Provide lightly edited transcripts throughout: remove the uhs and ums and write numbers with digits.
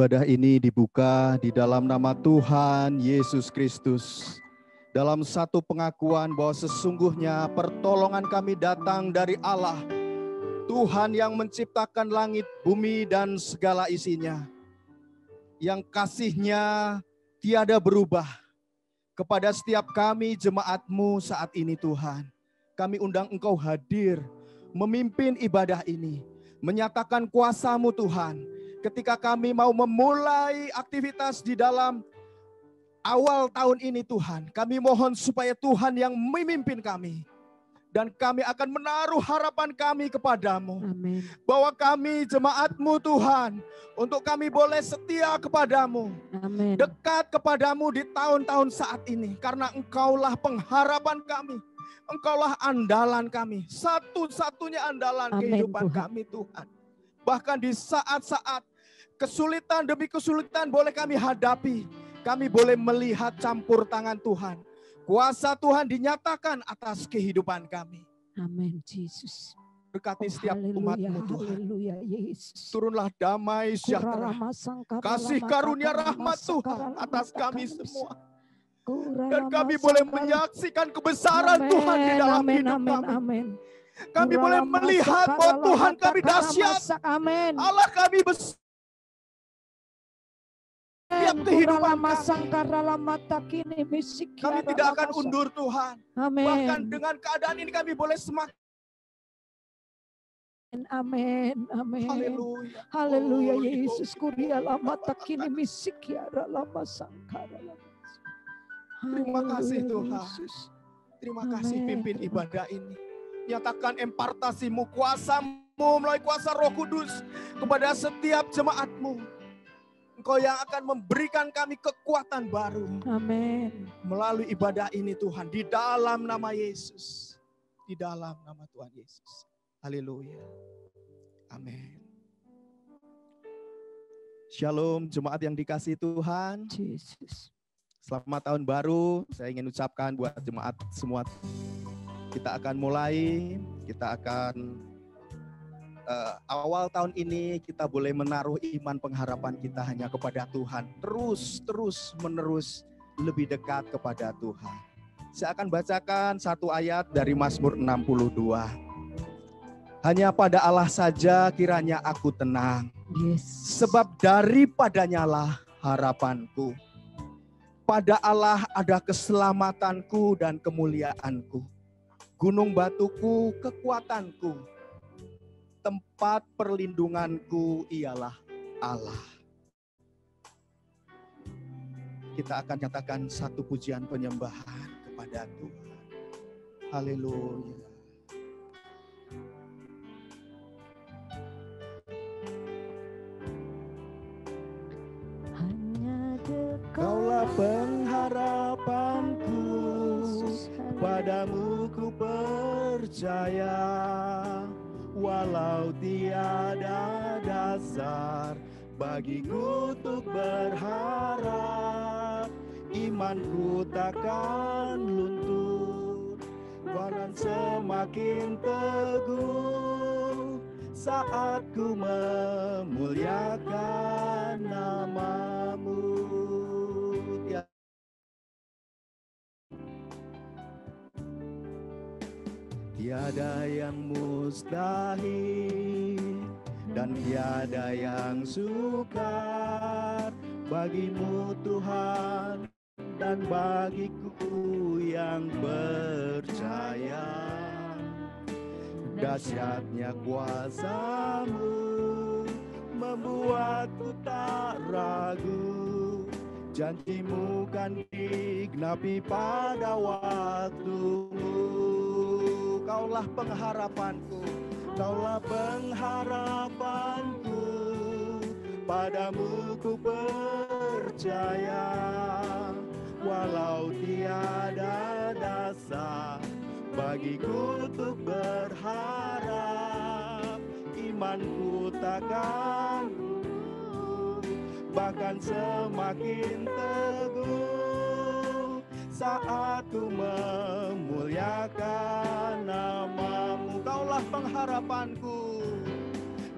Ibadah ini dibuka di dalam nama Tuhan Yesus Kristus. Dalam satu pengakuan bahwa sesungguhnya pertolongan kami datang dari Allah, Tuhan yang menciptakan langit, bumi, dan segala isinya. Yang kasih-Nya tiada berubah kepada setiap kami jemaat-Mu saat ini Tuhan. Kami undang Engkau hadir, memimpin ibadah ini, menyatakan kuasa-Mu Tuhan. Ketika kami mau memulai aktivitas di dalam awal tahun ini Tuhan, kami mohon supaya Tuhan yang memimpin kami. Dan kami akan menaruh harapan kami kepadamu. Amin. Bahwa kami jemaat-Mu Tuhan, untuk kami boleh setia kepadamu. Amin. Dekat kepadamu di tahun-tahun saat ini. Karena Engkaulah pengharapan kami. Engkaulah andalan kami. Satu-satunya andalan kehidupan kami Tuhan. Bahkan di saat-saat kesulitan demi kesulitan boleh kami hadapi. Kami boleh melihat campur tangan Tuhan. Kuasa Tuhan dinyatakan atas kehidupan kami. Amin, Yesus. Berkati setiap umat-Mu Tuhan. Yesus. Turunlah damai sejahtera. Kasih karunia rahmat Tuhan atas kami semua. Dan kami boleh menyaksikan kebesaran Tuhan di dalam hidup kami. Kami boleh melihat bahwa Tuhan kami dahsyat. Allah kami besar. Setiap kehidupan kami tidak akan undur Tuhan. Bahkan dengan keadaan ini kami boleh semakin. Amin, amin. Haleluya. Haleluya Yesus. Kuria lama takini misik ya lama sangkara. Terima kasih Tuhan. Terima kasih pimpin ibadah ini. Nyatakan impartasi-Mu, kuasa-Mu melalui kuasa Roh Kudus kepada setiap jemaat-Mu. Engkau yang akan memberikan kami kekuatan baru. Amin. Melalui ibadah ini Tuhan, di dalam nama Yesus. Di dalam nama Tuhan Yesus. Haleluya. Amin. Shalom jemaat yang dikasihi Tuhan. Yesus. Selamat tahun baru. Saya ingin ucapkan buat jemaat semua. Kita akan mulai, kita akan awal tahun ini kita boleh menaruh iman pengharapan kita hanya kepada Tuhan. Terus menerus lebih dekat kepada Tuhan. Saya akan bacakan satu ayat dari Mazmur 62. Hanya pada Allah saja kiranya aku tenang. Yes. Sebab daripadanya lah harapanku. Pada Allah ada keselamatanku dan kemuliaanku. Gunung batuku, kekuatanku. Tempat perlindunganku ialah Allah. Kita akan nyatakan satu pujian penyembahan kepada Tuhan. Haleluya. Kaulah pengharapanku, padamu ku percaya, walau tiada dasar bagiku untuk berharap, imanku takkan luntur, bahkan semakin teguh saat ku memuliakan nama-Mu. Tiada yang mustahil dan tiada yang sukar bagi-Mu Tuhan dan bagiku yang percaya. Dahsyatnya kuasa-Mu membuatku tak ragu. Janji-Mu kan digenapi pada waktu-Mu. Kaulah pengharapanku, Kaulah pengharapanku, padamu ku percaya, walau tiada dasar bagiku untuk berharap, imanku takkan bahkan semakin teguh saat ku memuliakan nama-Mu. Kaulah pengharapanku,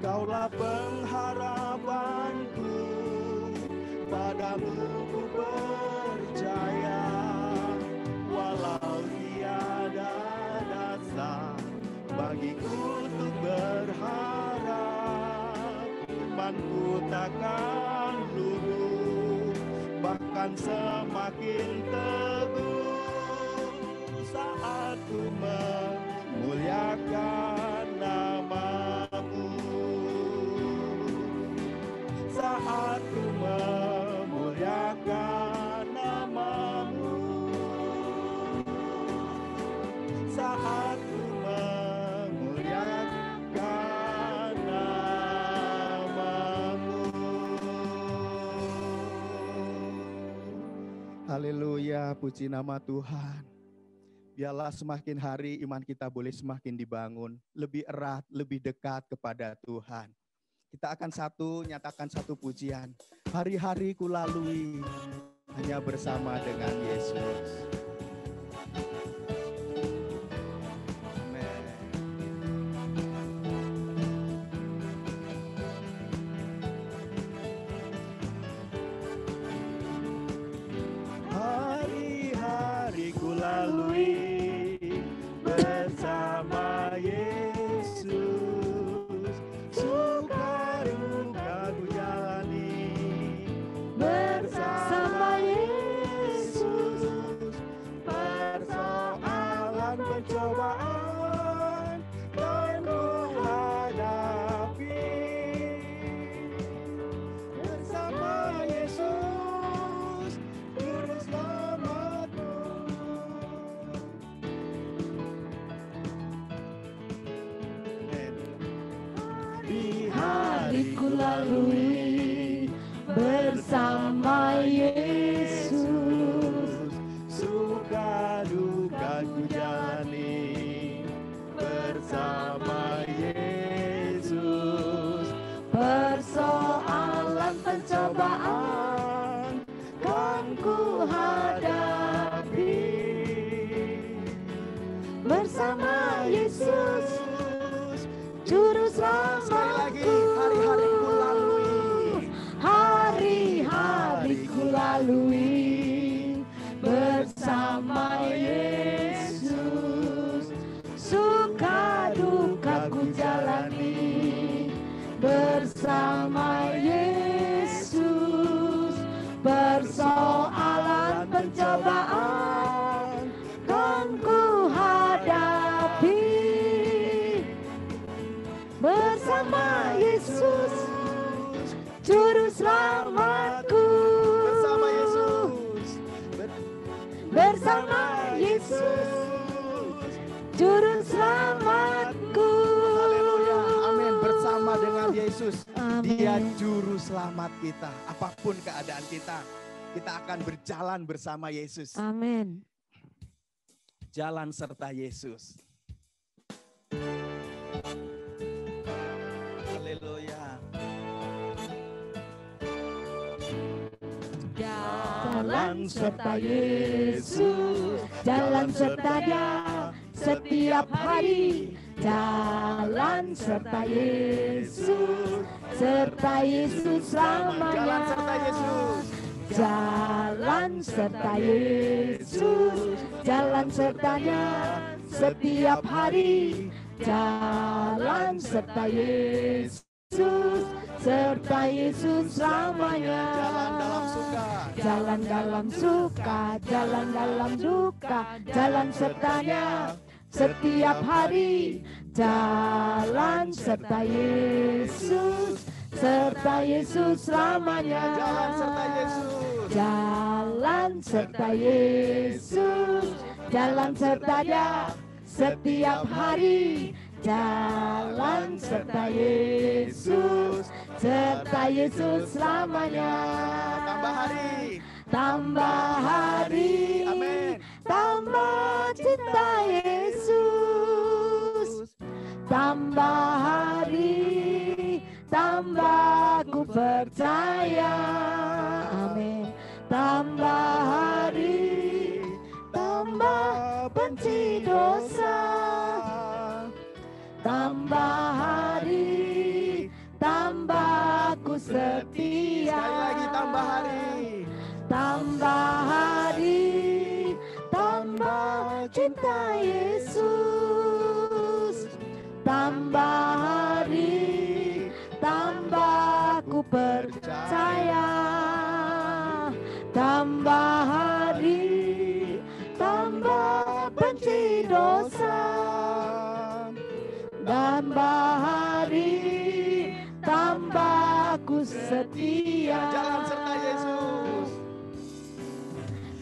Kaulah pengharapanku, Padamu ku percaya, walau tiada dasar bagiku untuk berharap, imanku takkan luntur, bahkan semakin teguh saat ku memuliakan nama-Mu, saat ku memuliakan nama-Mu, saat ku memuliakan nama-Mu. Haleluya, puji nama Tuhan. Biarlah semakin hari iman kita boleh semakin dibangun, lebih erat, lebih dekat kepada Tuhan. Kita akan nyatakan satu pujian. Hari-hari ku lalui hanya bersama dengan Yesus. Amen. Hari-hari ku lalui bersama Yesus, suka duka ku jalani bersama Yesus, persoalan pencobaan kan ku hadapi bersama Yesus, Juru Selamatku. Hari ku lalui bersama Yesus, suka duka ku jalani bersama Yesus, persoalan pencobaan kan ku hadapi bersama Yesus, Juru Selamatku. Hari-hari ku lalui, hari-hari ku lalui bersama Yesus, suka duka ku jalani bersama Yesus, persoalan pencobaan kan ku hadapi bersama Yesus, Juru Selamatku. bersama Yesus, bersama Yesus, Juru Selamatku. Haleluya, amin. Bersama dengan Yesus, Amin. Dia Juru Selamat kita. Apapun keadaan kita akan berjalan bersama Yesus. Amin. Jalan serta Yesus. Haleluya. Jalan serta Yesus, jalan serta Dia setiap hari. Jalan serta Yesus, serta Yesus selamanya. Jalan serta Yesus. Jalan serta Yesus, jalan sertanya setiap hari. Jalan serta Yesus, serta Yesus selamanya. Jalan dalam suka, Jalan dalam suka, jalan dalam duka, jalan sertanya setiap hari. Jalan serta Yesus, serta Yesus selamanya. jalan serta Yesus. Jalan serta Yesus, jalan serta Dia setiap hari. Jalan serta Yesus, serta Yesus selamanya. Tambah hari, Tambah hari, amin. tambah cinta Yesus. Tambah hari, tambah ku percaya. Amin. Tambah hari, tambah benci dosa. Tambah hari, tambah ku setia. Sekali lagi tambah hari, cinta Yesus. Tambah hari, tambah ku percaya. Tambah hari, tambah benci dosa. Tambah hari, tambah ku setia. Jalan serta Yesus.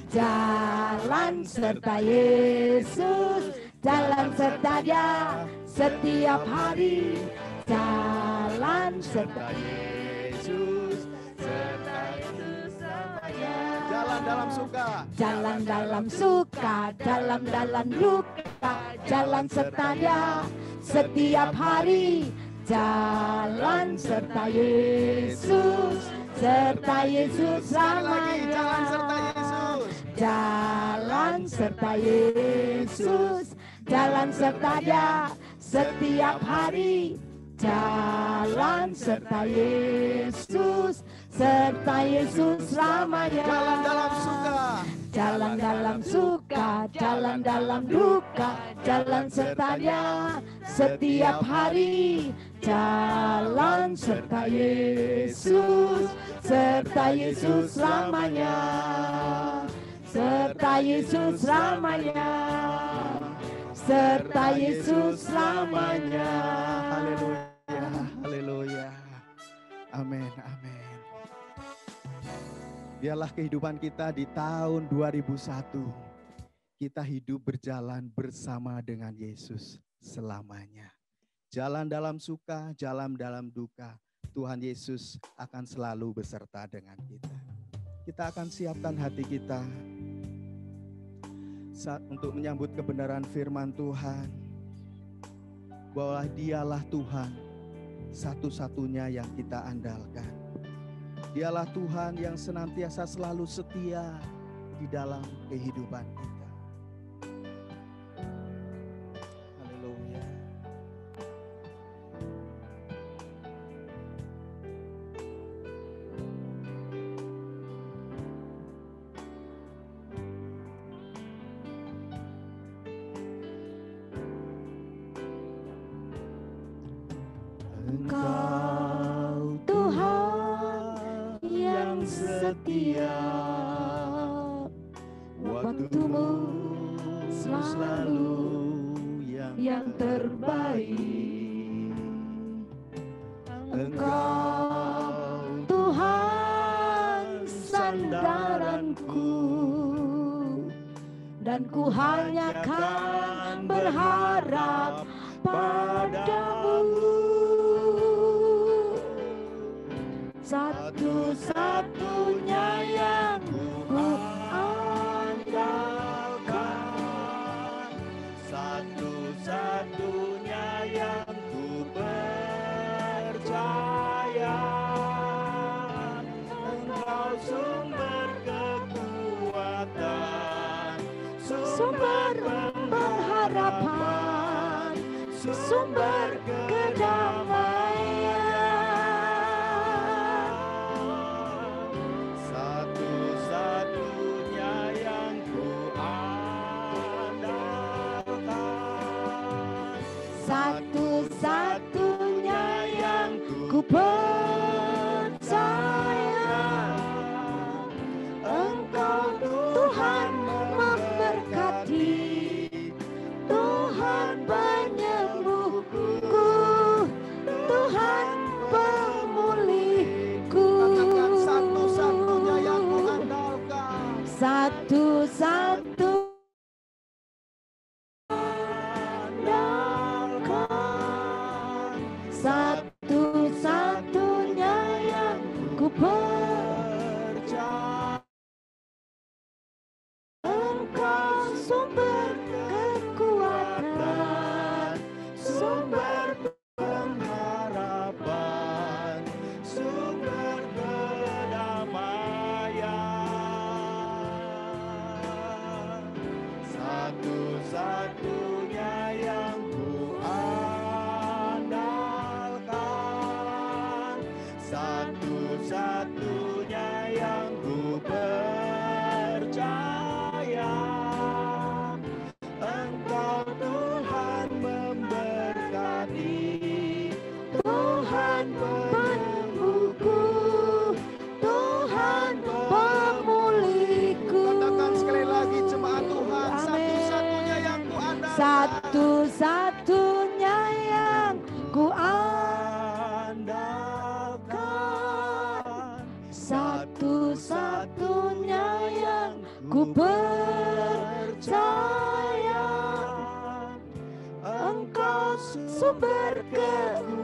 Jalan serta Yesus, jalan serta Dia setiap hari. Jalan serta Yesus, serta Yesus selamanya. Jalan dalam suka, jalan dalam suka, jalan dalam duka. Jalan serta Dia setiap hari. Jalan serta Yesus, serta Yesus selamanya. Jalan serta Yesus. Jalan serta Yesus, jalan serta Dia setiap hari. Jalan serta Yesus, serta Yesus selamanya. Jalan dalam suka, jalan dalam suka, jalan dalam duka. Jalan serta Dia setiap hari. Jalan serta Yesus, serta Yesus selamanya. Serta Yesus selamanya. Serta Yesus selamanya. Haleluya, haleluya. Amin, amin. Biarlah kehidupan kita di tahun 2001, kita hidup berjalan bersama dengan Yesus selamanya. Jalan dalam suka, jalan dalam duka, Tuhan Yesus akan selalu beserta dengan kita. Kita akan siapkan hati kita untuk menyambut kebenaran firman Tuhan, bahwa Dialah Tuhan satu-satunya yang kita andalkan. Dialah Tuhan yang senantiasa selalu setia di dalam kehidupan kita. Haleluya. Engkau Tuhan yang setia, waktumu selalu yang terbaik. Engkau Tuhan sandaranku, dan ku hanya kan berharap padamu. Satu-satunya yang ku andalkan, Satu-satunya yang ku percaya. Engkau sumber kekuatan, sumber pengharapan, sumber kedamaian. Satu-satunya yang ku andalkan, Satu-satunya yang ku percaya. Engkau Tuhan memberkati, Tuhan penyembuhku, Tuhan pemulihku. katakan satu-satunya yang ku andalkan. Satu-satu andalkan, satu-satunya yang ku percaya. Engkau sumber kekuatan, sumber Pengharapan, sumber kedamaian. Satu-satunya yang ku andalkan, satu-satunya yang ku percaya. sumber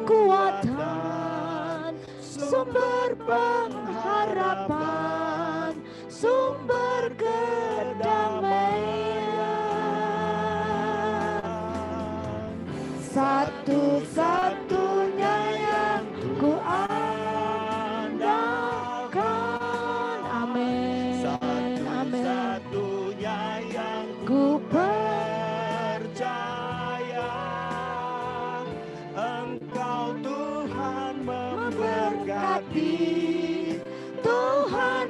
kekuatan, sumber pengharapan, sumber kedamaian. Satu-satunya yang ku andalkan. Amin. Amin. Satu-satunya yang Ku percaya, Engkau Tuhan memberkati, Tuhan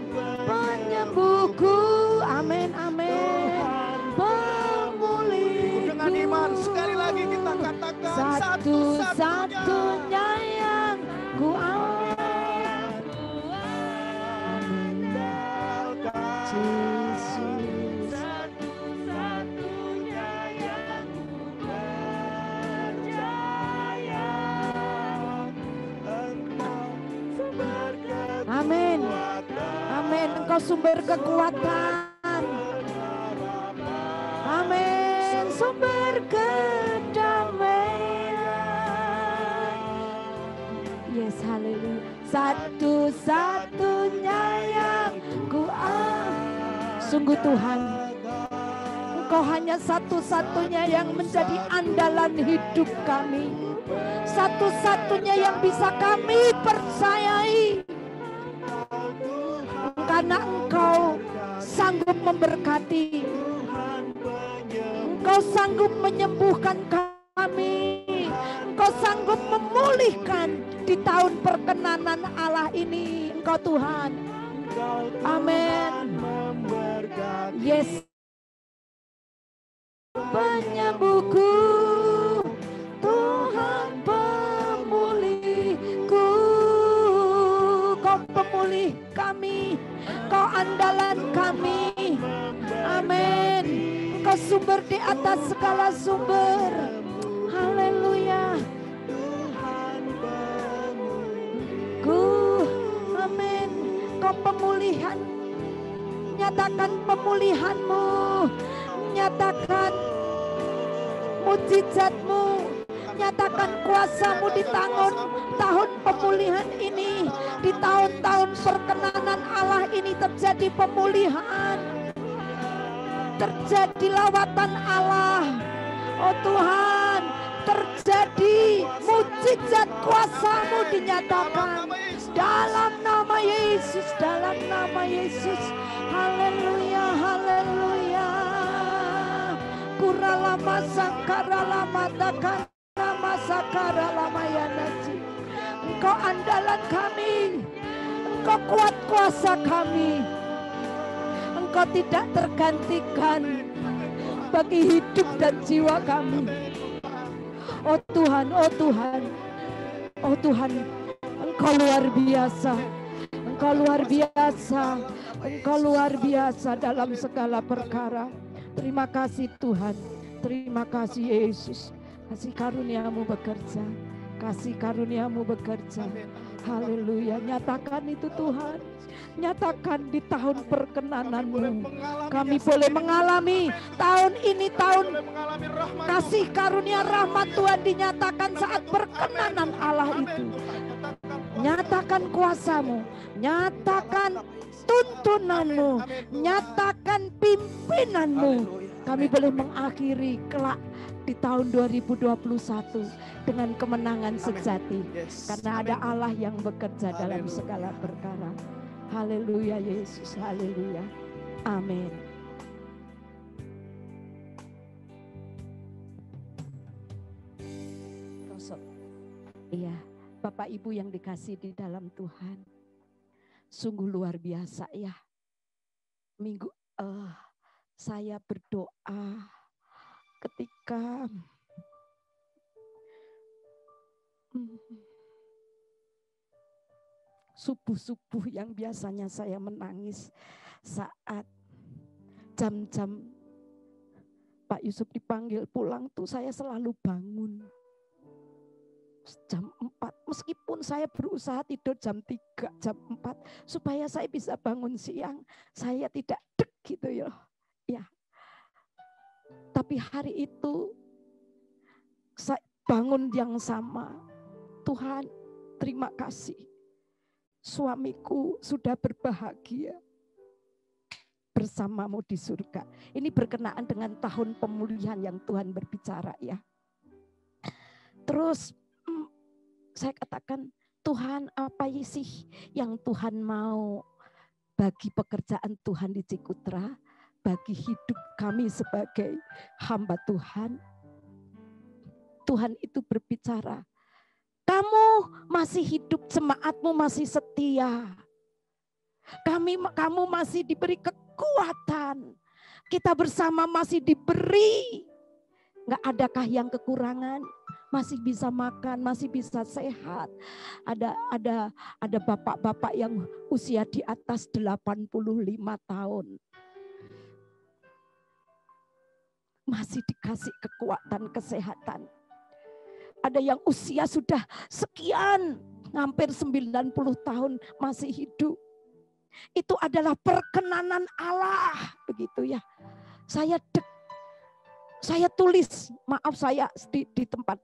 penyembuhku. Amin, amin. Pemulihku. dengan iman sekali lagi kita katakan Satu-satunya yang ku Yesus. Satu-satunya yang ku percaya, Engkau sumber Amin. Amin. Engkau sumber kekuatan. Amin. Sumber kedamaian. Yes, haleluya. Satu-satunya yang ku sungguh Tuhan, Engkau hanya satu-satunya yang menjadi andalan hidup kami. Satu-satunya yang bisa kami percayai. Karena Engkau sanggup memberkati, Engkau sanggup menyembuhkan kami, Engkau sanggup memulihkan di tahun perkenanan Allah ini. Engkau Tuhan. Amin. Yes. Penyembuhku, Tuhan pemulihku. Kau pemulih kami, Kau andalan kami. Amin. Kau sumber di atas segala sumber. Haleluya. Amin. Kau pemulihan. Nyatakan pemulihan-Mu. Nyatakan mujizat-Mu. Nyatakan kuasa-Mu di tahun pemulihan ini. Di tahun-tahun perkenanan Allah ini terjadi pemulihan. Terjadi lawatan Allah. Oh Tuhan, terjadi mujizat kuasa-Mu dinyatakan. Dalam nama Yesus, dalam nama Yesus. Haleluya, haleluya. Kuralama sakara lama takana masakara lama yanasi. Engkau andalan kami, Engkau kuat kuasa kami. Engkau tidak tergantikan bagi hidup dan jiwa kami. Oh Tuhan, oh Tuhan, oh Tuhan, Engkau luar biasa. Engkau luar biasa. Engkau luar biasa dalam segala perkara. Terima kasih Tuhan. Terima kasih Yesus. Kasih karunia-Mu bekerja. Kasih karunia-Mu bekerja. Haleluya. Nyatakan itu Tuhan. Nyatakan di tahun perkenanan-Mu. Kami boleh mengalami tahun ini tahun kasih karunia rahmat Tuhan dinyatakan saat perkenanan Allah itu. Nyatakan kuasa-Mu, nyatakan tuntunan-Mu, nyatakan pimpinan-Mu. Kami boleh mengakhiri kelak di tahun 2021 dengan kemenangan sejati. Karena ada Allah yang bekerja dalam segala perkara. Haleluya Yesus, haleluya. Amin. Iya. Bapak Ibu yang dikasih di dalam Tuhan, sungguh luar biasa ya. Minggu saya berdoa ketika subuh-subuh yang biasanya saya menangis saat jam-jam Pak Yusuf dipanggil pulang tuh saya selalu bangun. Jam 4, meskipun saya berusaha tidur jam 3, jam 4, supaya saya bisa bangun siang, saya tidak dek gitu ya. Ya. Tapi hari itu bangun yang sama. Tuhan, terima kasih. Suamiku sudah berbahagia bersamamu di surga. Ini berkenaan dengan tahun pemulihan yang Tuhan berbicara ya. Terus saya katakan, Tuhan apa sih yang Tuhan mau bagi pekerjaan Tuhan di Cikutra, bagi hidup kami sebagai hamba Tuhan. Tuhan itu berbicara, kamu masih hidup, jemaatmu masih setia. Kamu masih diberi kekuatan. Kita bersama masih diberi. Enggak adakah yang kekurangan? Masih bisa makan, masih bisa sehat. Ada bapak-bapak yang usia di atas 85 tahun. Masih dikasih kekuatan, kesehatan. Ada yang usia sudah sekian, hampir 90 tahun masih hidup. Itu adalah perkenanan Allah, begitu ya. Saya tulis, maaf saya di tempat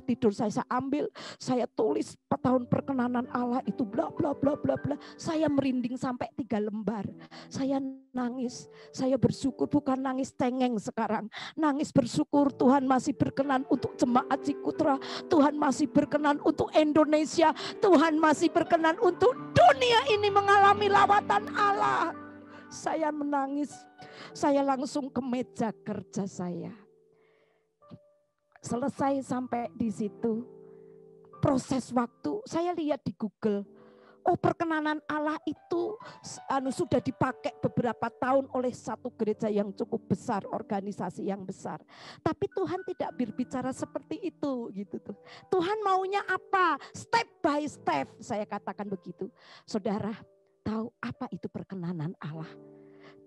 tidur saya ambil, saya tulis tahun perkenanan Allah itu bla bla bla bla bla. Saya merinding sampai 3 lembar. Saya nangis, saya bersyukur, bukan nangis cengeng sekarang. Nangis bersyukur Tuhan masih berkenan untuk jemaat Cikutra. Tuhan masih berkenan untuk Indonesia. Tuhan masih berkenan untuk dunia ini mengalami lawatan Allah. Saya menangis, saya langsung ke meja kerja saya. Selesai sampai di situ, proses waktu, saya lihat di Google, oh perkenanan Allah itu sudah dipakai beberapa tahun oleh satu gereja yang cukup besar, organisasi yang besar. Tapi Tuhan tidak berbicara seperti itu, gitu tuh. Tuhan maunya apa? Step by step, saya katakan begitu. Saudara, tahu apa itu perkenanan Allah?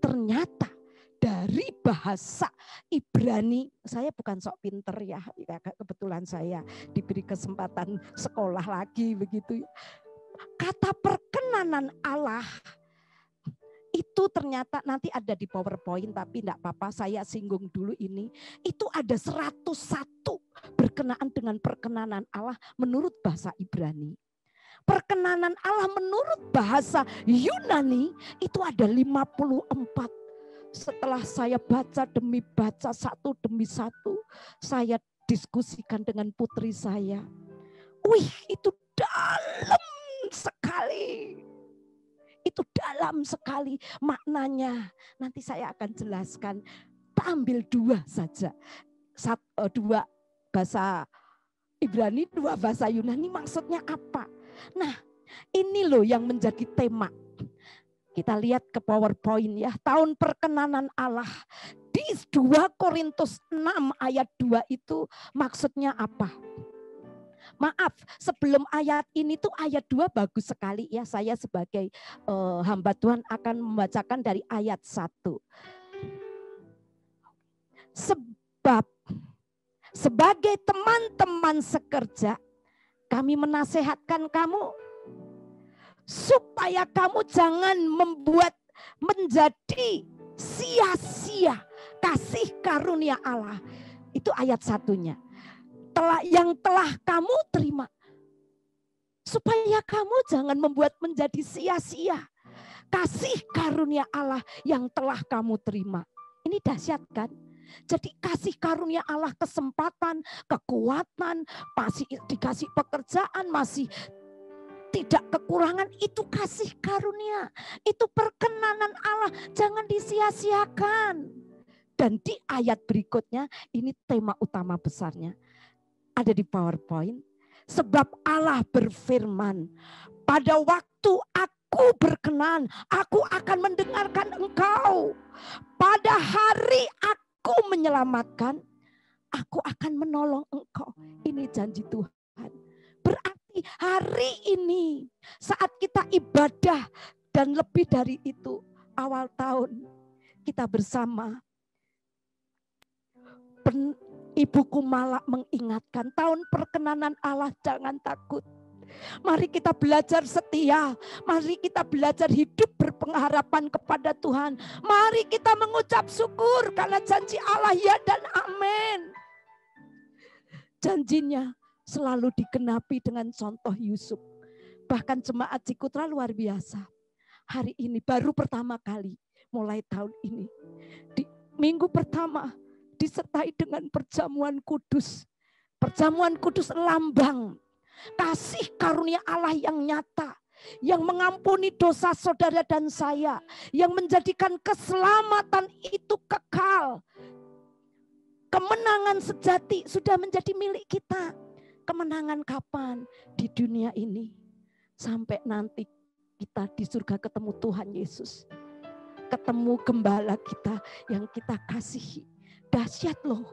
Ternyata dari bahasa Ibrani, saya bukan sok pinter ya, kebetulan saya diberi kesempatan sekolah lagi begitu. Kata perkenanan Allah itu ternyata nanti ada di PowerPoint, tapi enggak apa-apa, saya singgung dulu ini. Itu ada 101 berkenaan dengan perkenanan Allah menurut bahasa Ibrani. Perkenanan Allah menurut bahasa Yunani itu ada 54. Setelah saya baca demi baca, satu demi satu, saya diskusikan dengan putri saya. Wih, itu dalam sekali. Itu dalam sekali maknanya. Nanti saya akan jelaskan. Ambil 2 saja. 2 bahasa Ibrani, 2 bahasa Yunani, maksudnya apa? Nah, ini loh yang menjadi tema. Kita lihat ke PowerPoint ya, tahun perkenanan Allah. Di 2 Korintus 6 ayat 2 itu maksudnya apa? Maaf, sebelum ayat ini tuh ayat 2 bagus sekali ya. Saya sebagai hamba Tuhan akan membacakan dari ayat 1. Sebab sebagai teman-teman sekerja, kami menasehatkan kamu supaya kamu jangan membuat menjadi sia-sia kasih karunia Allah. Itu ayat 1-nya. Yang telah kamu terima. Supaya kamu jangan membuat menjadi sia-sia kasih karunia Allah yang telah kamu terima. Ini dahsyat kan? Jadi kasih karunia Allah, kesempatan, kekuatan, masih dikasih pekerjaan, masih tidak kekurangan, itu kasih karunia. Itu perkenanan Allah, jangan disia-siakan. Dan di ayat berikutnya, ini tema utama besarnya. Ada di PowerPoint. Sebab Allah berfirman, pada waktu aku berkenan, aku akan mendengarkan engkau. Pada hari aku menyelamatkan, aku akan menolong engkau. Ini janji Tuhan. Berarti hari ini saat kita ibadah dan lebih dari itu awal tahun kita bersama. Ibuku malah mengingatkan tahun perkenanan Allah, jangan takut. Mari kita belajar setia. Mari kita belajar hidup berpengharapan kepada Tuhan. Mari kita mengucap syukur karena janji Allah ya dan amin. janjinya selalu digenapi dengan contoh Yusuf. Bahkan jemaat Cikutra luar biasa. Hari ini baru pertama kali mulai tahun ini. Di minggu pertama disertai dengan perjamuan kudus. Perjamuan kudus lambang kasih karunia Allah yang nyata. Yang mengampuni dosa saudara dan saya. Yang menjadikan keselamatan itu kekal. Kemenangan sejati sudah menjadi milik kita. Kemenangan kapan? Di dunia ini. Sampai nanti kita di surga ketemu Tuhan Yesus. Ketemu gembala kita yang kita kasihi. Dahsyat loh.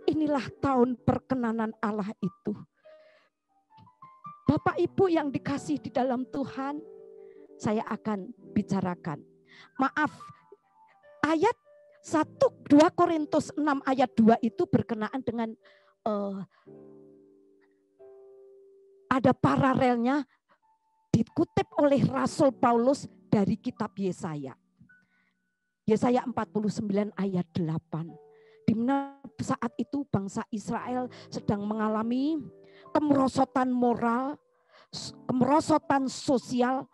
Inilah tahun perkenanan Allah itu. Bapak Ibu yang dikasih di dalam Tuhan, saya akan bicarakan. Maaf, ayat 2 Korintus 6 ayat 2 itu berkenaan dengan ada paralelnya dikutip oleh Rasul Paulus dari kitab Yesaya. Yesaya 49 ayat 8. Di mana saat itu bangsa Israel sedang mengalami kemerosotan moral, kemerosotan sosial,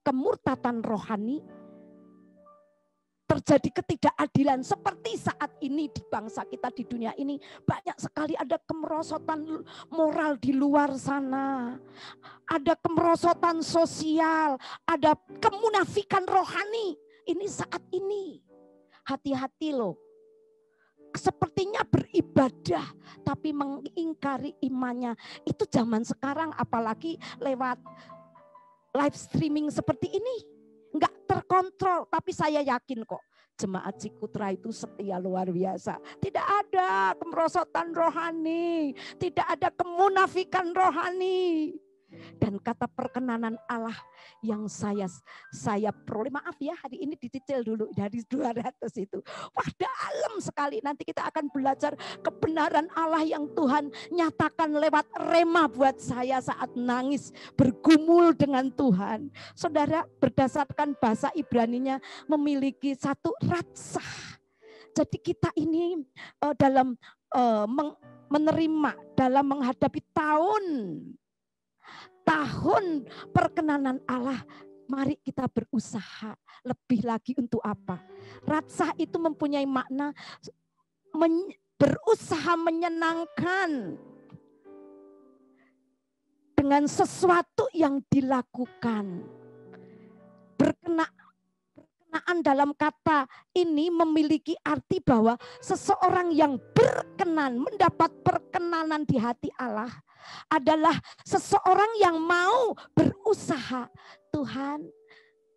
kemurtatan rohani. Terjadi ketidakadilan seperti saat ini di bangsa kita di dunia ini. Banyak sekali ada kemerosotan moral di luar sana. Ada kemerosotan sosial, ada kemunafikan rohani. Ini saat ini. Hati-hati loh. Sepertinya beribadah tapi mengingkari imannya. Itu zaman sekarang apalagi lewat live streaming seperti ini. Enggak terkontrol, tapi saya yakin kok jemaat Cikutra itu setia luar biasa. Tidak ada kemerosotan rohani, tidak ada kemunafikan rohani. Dan kata perkenanan Allah yang saya peroleh, maaf ya hari ini dicicil dulu dari 200 itu. Wah dalam sekali, nanti kita akan belajar kebenaran Allah yang Tuhan nyatakan lewat rema buat saya saat nangis bergumul dengan Tuhan. Saudara, berdasarkan bahasa Ibraninya memiliki satu ratsah. Jadi kita ini dalam menerima, dalam menghadapi tahun perkenanan Allah, mari kita berusaha lebih lagi untuk apa? Ratsah itu mempunyai makna berusaha menyenangkan dengan sesuatu yang dilakukan. Berkenaan dalam kata ini memiliki arti bahwa seseorang yang berkenan, mendapat perkenanan di hati Allah adalah seseorang yang mau berusaha. Tuhan,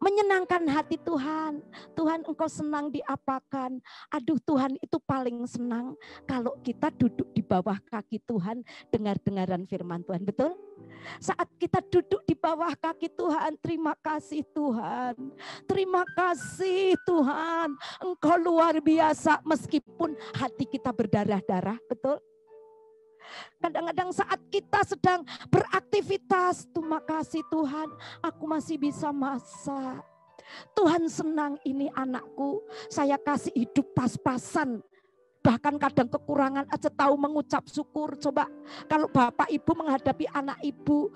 menyenangkan hati Tuhan. Tuhan, engkau senang diapakan? Aduh Tuhan, itu paling senang kalau kita duduk di bawah kaki Tuhan, dengar-dengaran firman Tuhan. Betul? Saat kita duduk di bawah kaki Tuhan, terima kasih Tuhan. Terima kasih Tuhan. Engkau luar biasa meskipun hati kita berdarah-darah. Betul? Kadang-kadang saat kita sedang beraktivitas, terima kasih Tuhan, aku masih bisa masak. Tuhan senang ini anakku, saya kasih hidup pas-pasan. Bahkan kadang kekurangan aja tahu mengucap syukur. Coba kalau bapak ibu menghadapi anak ibu,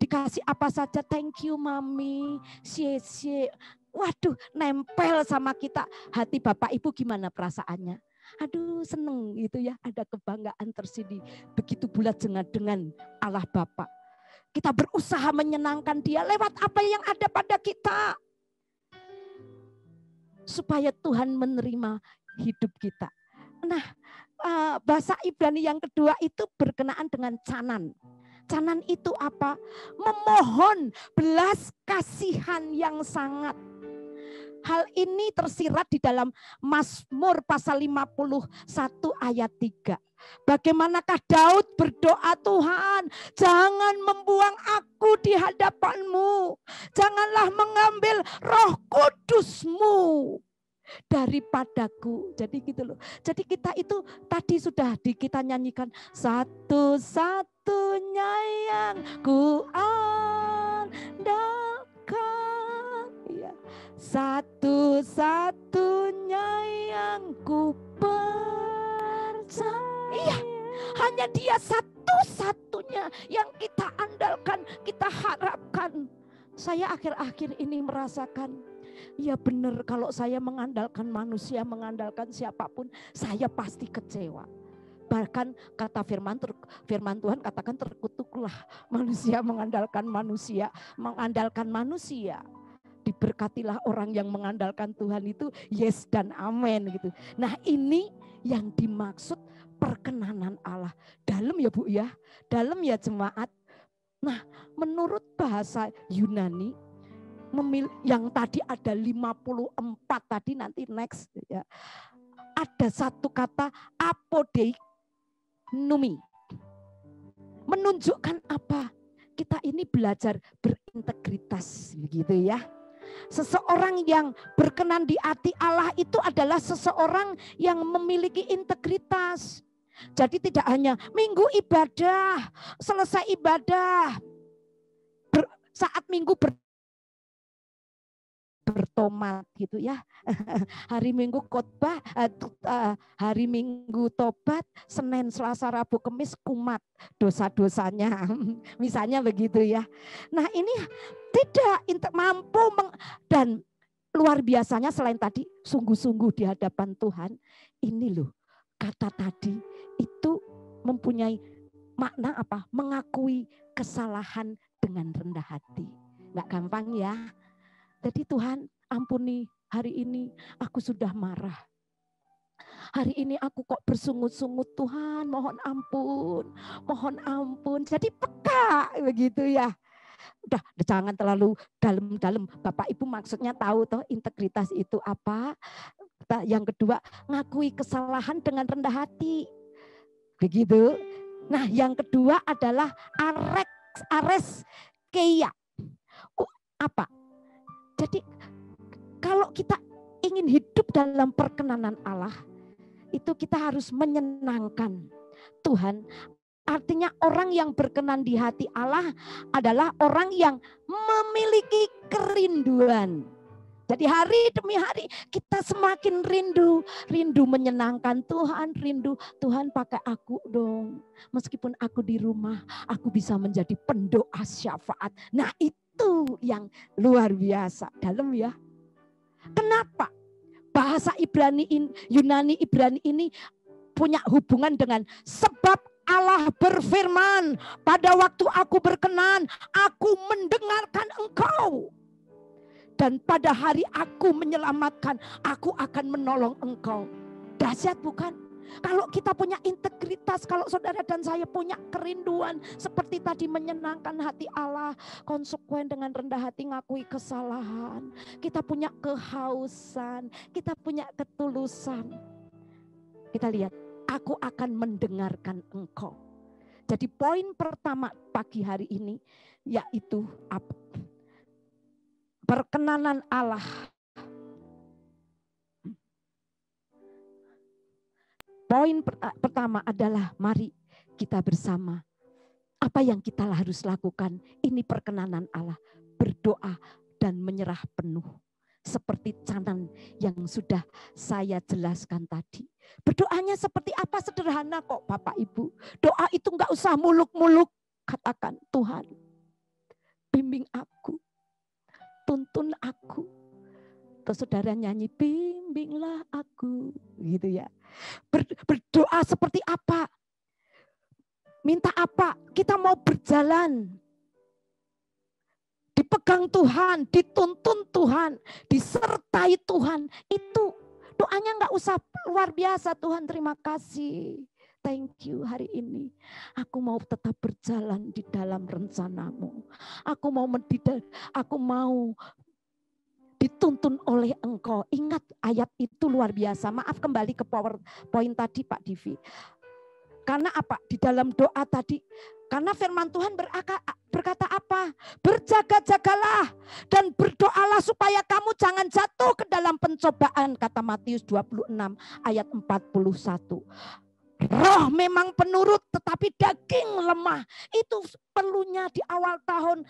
dikasih apa saja, thank you mami, xie. Waduh, nempel sama kita. Hati bapak ibu gimana perasaannya? Aduh seneng gitu ya, ada kebanggaan tersendiri. Begitu pula dengan Allah Bapa. Kita berusaha menyenangkan Dia lewat apa yang ada pada kita. Supaya Tuhan menerima hidup kita. Nah, bahasa Ibrani yang kedua itu berkenaan dengan canan. Canan itu apa? Memohon belas kasihan yang sangat. Hal ini tersirat di dalam Mazmur pasal 51 ayat 3. Bagaimanakah Daud berdoa, Tuhan, jangan membuang aku di hadapan-Mu. Janganlah mengambil Roh Kudus-Mu daripadaku. Jadi gitu loh. Jadi kita itu tadi sudah kita nyanyikan, satu-satunya yang ku andalkan, ya. Satu-satunya yang ku percaya. Iya, Hanya Dia satu-satunya yang kita andalkan, kita harapkan. Saya akhir-akhir ini merasakan, ya benar, kalau saya mengandalkan manusia, mengandalkan siapapun, saya pasti kecewa. Bahkan kata firman Tuhan katakan, terkutuklah manusia mengandalkan manusia. Mengandalkan manusia. Diberkatilah orang yang mengandalkan Tuhan itu yes dan amin gitu. Nah, ini yang dimaksud perkenanan Allah. Dalam ya Bu ya, dalam ya jemaat. Nah, menurut bahasa Yunani, yang tadi ada 54 tadi, nanti next ya. Ada satu kata apodeiknumi. Menunjukkan apa? Kita ini belajar berintegritas begitu ya. Seseorang yang berkenan di hati Allah itu adalah seseorang yang memiliki integritas. Jadi tidak hanya minggu ibadah, selesai ibadah, saat minggu bertomat gitu ya. Hari Minggu khotbah, hari Minggu tobat, Senin, Selasa, Rabu, Kamis kumat dosa-dosanya. Misalnya begitu ya. Nah, ini tidak mampu dan luar biasanya selain tadi sungguh-sungguh di hadapan Tuhan. Ini loh, kata tadi itu mempunyai makna apa? Mengakui kesalahan dengan rendah hati. Enggak gampang ya. Jadi Tuhan, ampuni, hari ini aku sudah marah. Hari ini aku kok bersungut-sungut, Tuhan, mohon ampun, mohon ampun. Jadi peka begitu ya. Udah jangan terlalu dalam-dalam. Bapak Ibu maksudnya tahu toh integritas itu apa. Yang kedua, ngakui kesalahan dengan rendah hati. Begitu. Nah, yang kedua adalah areskeia. Apa? Jadi kalau kita ingin hidup dalam perkenanan Allah, itu kita harus menyenangkan Tuhan. Artinya orang yang berkenan di hati Allah adalah orang yang memiliki kerinduan. Jadi hari demi hari kita semakin rindu menyenangkan Tuhan, rindu Tuhan pakai aku dong. Meskipun aku di rumah, aku bisa menjadi pendoa syafaat. Nah, itu yang luar biasa, dalam ya. Kenapa? Bahasa Yunani Ibrani ini punya hubungan dengan sebab Allah berfirman, pada waktu aku berkenan, aku mendengarkan engkau. Dan pada hari aku menyelamatkan, aku akan menolong engkau. Dahsyat bukan? Kalau kita punya integritas, kalau saudara dan saya punya kerinduan seperti tadi menyenangkan hati Allah, konsekuen dengan rendah hati ngakui kesalahan, kita punya kehausan, kita punya ketulusan. Kita lihat, aku akan mendengarkan engkau. Jadi poin pertama pagi hari ini yaitu apa? Perkenanan Allah. Poin pertama adalah mari kita bersama. Apa yang kita harus lakukan? Ini perkenanan Allah. Berdoa dan menyerah penuh. Seperti canan yang sudah saya jelaskan tadi. Berdoanya seperti apa? Sederhana kok Bapak Ibu. Doa itu enggak usah muluk-muluk. Katakan, Tuhan, bimbing aku. Tuntun aku. Terus saudara nyanyi, bimbinglah aku. Gitu ya. Berdoa seperti apa? Minta apa? Kita mau berjalan. Dipegang Tuhan, dituntun Tuhan, disertai Tuhan. Itu doanya enggak usah luar biasa. Tuhan terima kasih. Thank you hari ini. Aku mau tetap berjalan di dalam rencanamu. Aku mau dituntun oleh engkau. Ingat ayat itu luar biasa. Maaf kembali ke PowerPoint tadi Pak Divi. Karena apa? Di dalam doa tadi. Karena firman Tuhan berkata apa? Berjaga-jagalah dan berdoalah supaya kamu jangan jatuh ke dalam pencobaan. Kata Matius 26 ayat 41. Roh memang penurut tetapi daging lemah. Itu perlunya di awal tahun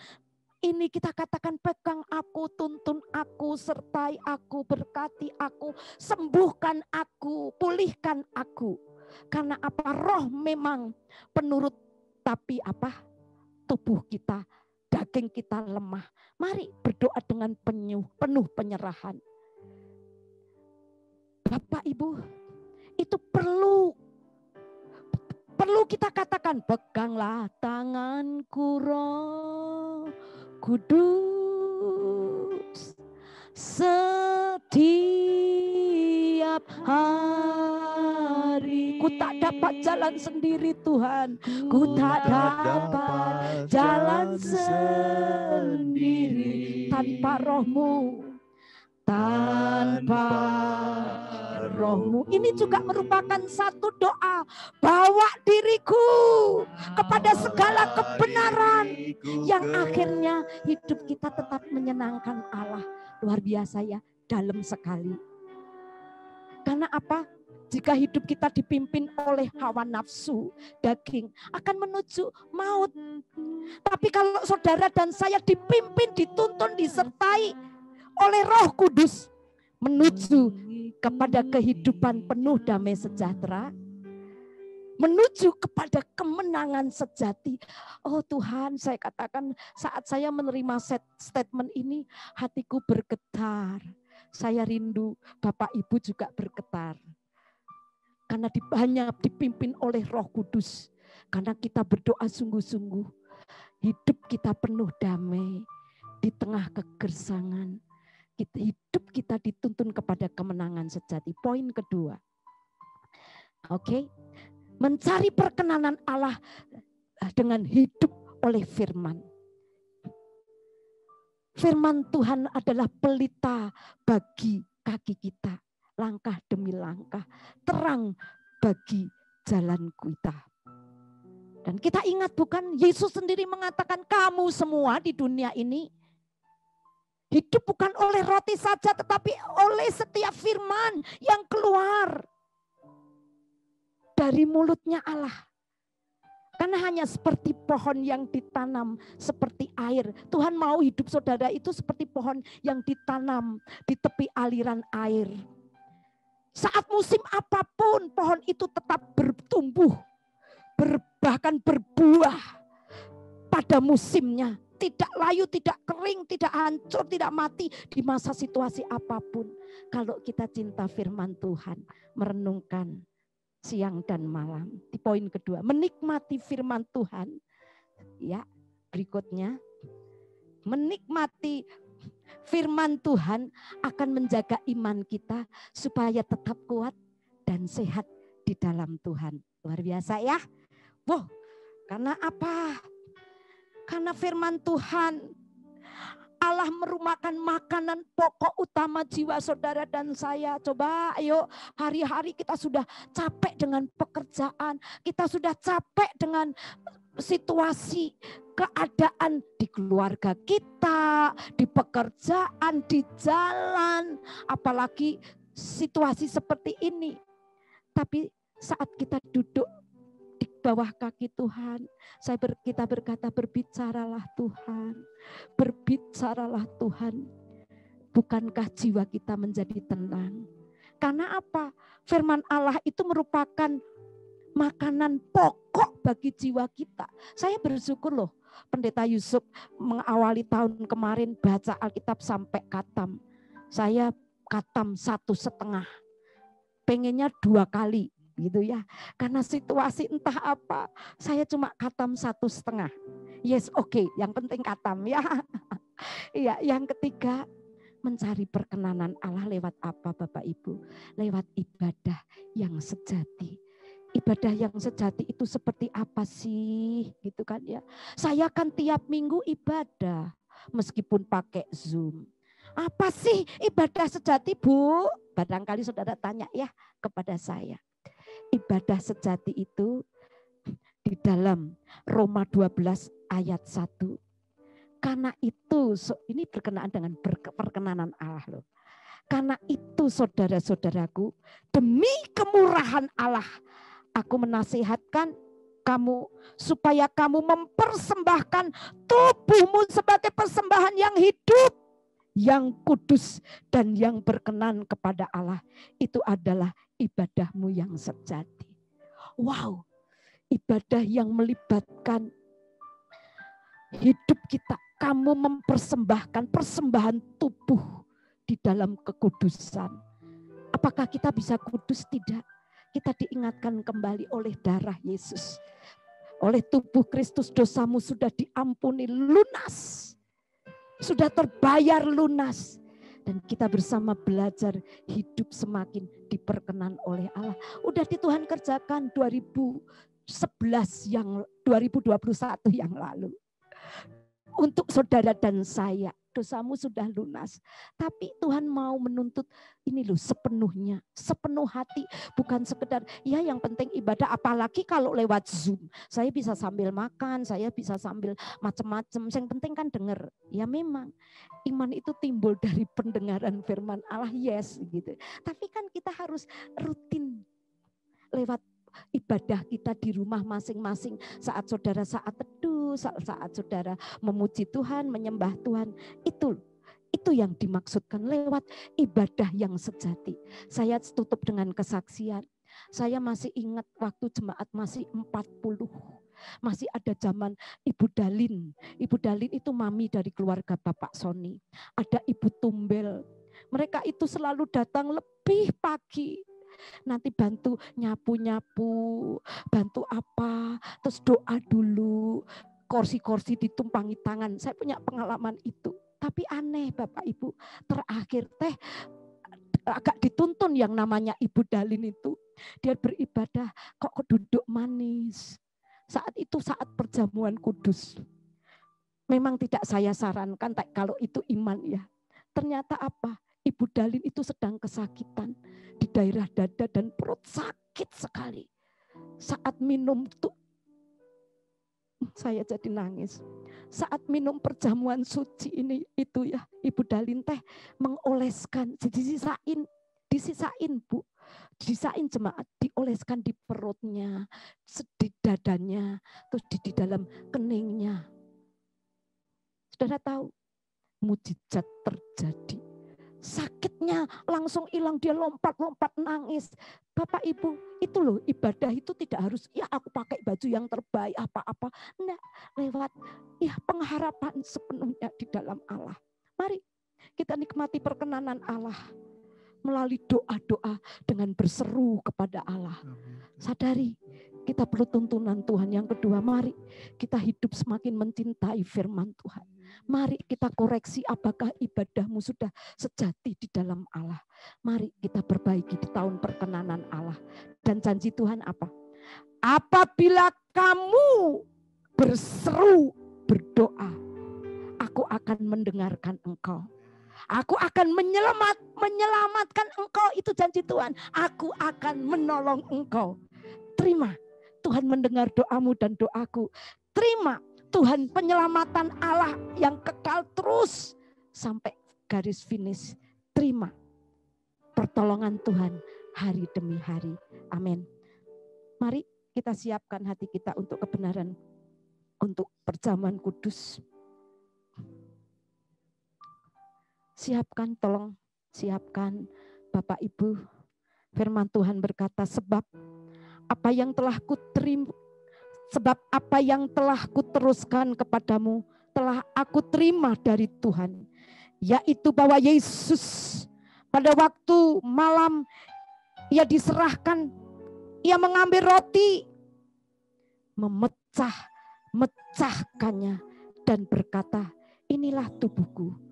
ini kita katakan, pegang aku, tuntun aku, sertai aku, berkati aku, sembuhkan aku, pulihkan aku. Karena apa? Roh memang penurut, tapi apa? Tubuh kita, daging kita lemah. Mari berdoa dengan penuh penyerahan. Bapak Ibu, itu perlu kita katakan, peganglah tanganku Roh Kudus setiap hari. Ku tak dapat jalan sendiri Tuhan, ku tak dapat jalan sendiri tanpa Roh-Mu. Tanpa Roh-Mu. Ini juga merupakan satu doa. Bawa diriku kepada segala kebenaran yang akhirnya hidup kita tetap menyenangkan Allah. Luar biasa ya, dalam sekali. Karena apa? Jika hidup kita dipimpin oleh hawa nafsu, daging, akan menuju maut. Tapi kalau saudara dan saya dipimpin, dituntun, disertai oleh Roh Kudus, menuju kepada kehidupan penuh damai sejahtera, menuju kepada kemenangan sejati. Oh Tuhan, saya katakan saat saya menerima statement ini, hatiku bergetar. Saya rindu Bapak Ibu juga bergetar. Karena hanya dipimpin oleh Roh Kudus. Karena kita berdoa sungguh-sungguh, hidup kita penuh damai di tengah kegersangan. Hidup kita dituntun kepada kemenangan sejati. Poin kedua. Oke. Mencari perkenanan Allah dengan hidup oleh firman. Firman Tuhan adalah pelita bagi kaki kita. Langkah demi langkah. Terang bagi jalan kita. Dan kita ingat bukan, Yesus sendiri mengatakan kamu semua di dunia ini hidup bukan oleh roti saja, tetapi oleh setiap firman yang keluar dari mulutnya Allah. Karena hanya seperti pohon yang ditanam seperti air. Tuhan mau hidup saudara itu seperti pohon yang ditanam di tepi aliran air. Saat musim apapun, pohon itu tetap bertumbuh, bahkan berbuah pada musimnya. Tidak layu, tidak kering, tidak hancur, tidak mati di masa situasi apapun. Kalau kita cinta firman Tuhan, merenungkan siang dan malam. Di poin kedua, menikmati firman Tuhan. Ya, berikutnya, menikmati firman Tuhan akan menjaga iman kita supaya tetap kuat dan sehat di dalam Tuhan. Luar biasa ya. Wow, karena apa? Karena firman Tuhan, Allah merupakan makanan pokok utama jiwa saudara dan saya. Coba ayo, hari-hari kita sudah capek dengan pekerjaan. Kita sudah capek dengan situasi, keadaan di keluarga kita, di pekerjaan, di jalan. Apalagi situasi seperti ini. Tapi saat kita duduk di bawah kaki Tuhan, kita berkata, berbicaralah Tuhan, berbicaralah Tuhan. Bukankah jiwa kita menjadi tenang? Karena apa? Firman Allah itu merupakan makanan pokok bagi jiwa kita. Saya bersyukur loh, Pendeta Yusuf mengawali tahun kemarin baca Alkitab sampai khatam. Saya khatam 1,5. Pengennya 2 kali. Gitu ya, karena situasi entah apa, saya cuma khatam 1,5. Yes, oke, yang penting khatam ya. Iya, yang ketiga, mencari perkenanan Allah lewat apa Bapak Ibu? Lewat ibadah yang sejati. Ibadah yang sejati itu seperti apa sih? Gitu kan ya. Saya kan tiap minggu ibadah, meskipun pakai Zoom. Apa sih ibadah sejati, Bu? Barangkali saudara tanya ya kepada saya. Ibadah sejati itu di dalam Roma 12 ayat 1. Karena itu, ini berkenaan dengan perkenanan Allah loh. Karena itu saudara-saudaraku, demi kemurahan Allah, aku menasihatkan kamu supaya kamu mempersembahkan tubuhmu sebagai persembahan yang hidup, yang kudus dan yang berkenan kepada Allah. Itu adalah ibadahmu yang sejati. Wow, ibadah yang melibatkan hidup kita. Kamu mempersembahkan persembahan tubuh di dalam kekudusan. Apakah kita bisa kudus? Tidak. Kita diingatkan kembali oleh darah Yesus. Oleh tubuh Kristus dosamu sudah diampuni lunas. Sudah terbayar lunas. Dan kita bersama belajar hidup semakin diperkenan oleh Allah. Udah di Tuhan kerjakan 2021 yang lalu. Untuk saudara dan saya, dosamu sudah lunas. Tapi Tuhan mau menuntut ini loh sepenuhnya, sepenuh hati. Bukan sekedar, ya yang penting ibadah. Apalagi kalau lewat Zoom. Saya bisa sambil makan, saya bisa sambil macam-macam. Yang penting kan dengar. Ya memang, iman itu timbul dari pendengaran firman Allah, yes gitu. Tapi kan kita harus rutin lewat ibadah kita di rumah masing-masing. Saat saudara saat teduh, saat saudara memuji Tuhan, menyembah Tuhan. Itu yang dimaksudkan lewat ibadah yang sejati. Saya tutup dengan kesaksian. Saya masih ingat waktu jemaat masih 40. Masih ada zaman Ibu Dalin. Ibu Dalin itu mami dari keluarga Bapak Sony. Ada Ibu Tumbel. Mereka itu selalu datang lebih pagi. Nanti bantu nyapu-nyapu, bantu apa, terus doa dulu, kursi-kursi ditumpangi tangan. Saya punya pengalaman itu. Tapi aneh Bapak Ibu, terakhir agak dituntun yang namanya Ibu Dalin itu. Dia beribadah kok duduk manis. Saat itu saat perjamuan kudus. Memang tidak saya sarankan kalau itu iman ya. Ternyata apa? Ibu Dalin itu sedang kesakitan di daerah dada dan perut sakit sekali. Saat minum tuh saya jadi nangis. Saat minum perjamuan suci ini itu ya, Ibu Dalin mengoleskan, disisain Bu. Disain jemaat, dioleskan di perutnya, di dadanya, terus di dalam keningnya. Saudara tahu, mujizat terjadi. Sakitnya langsung hilang, dia lompat-lompat nangis. Bapak Ibu, itu loh ibadah itu tidak harus, ya aku pakai baju yang terbaik, apa-apa. Enggak, lewat ya pengharapan sepenuhnya di dalam Allah. Mari kita nikmati perkenanan Allah melalui doa-doa dengan berseru kepada Allah. Sadari, kita perlu tuntunan Tuhan. Yang kedua, mari kita hidup semakin mencintai firman Tuhan. Mari kita koreksi apakah ibadahmu sudah sejati di dalam Allah. Mari kita perbaiki di tahun perkenanan Allah. Dan janji Tuhan apa? Apabila kamu berseru, berdoa, aku akan mendengarkan engkau. Aku akan menyelamatkan engkau, itu janji Tuhan. Aku akan menolong engkau. Terima, Tuhan mendengar doamu dan doaku. Terima, Tuhan penyelamatan Allah yang kekal terus sampai garis finish. Terima pertolongan Tuhan hari demi hari. Amin. Mari kita siapkan hati kita untuk kebenaran, untuk perjamuan kudus. Siapkan, tolong siapkan Bapak Ibu. Firman Tuhan berkata, sebab apa yang telah kuteruskan kepadamu telah aku terima dari Tuhan, yaitu bahwa Yesus pada waktu malam ia diserahkan, ia mengambil roti, memecahkannya dan berkata, inilah tubuhku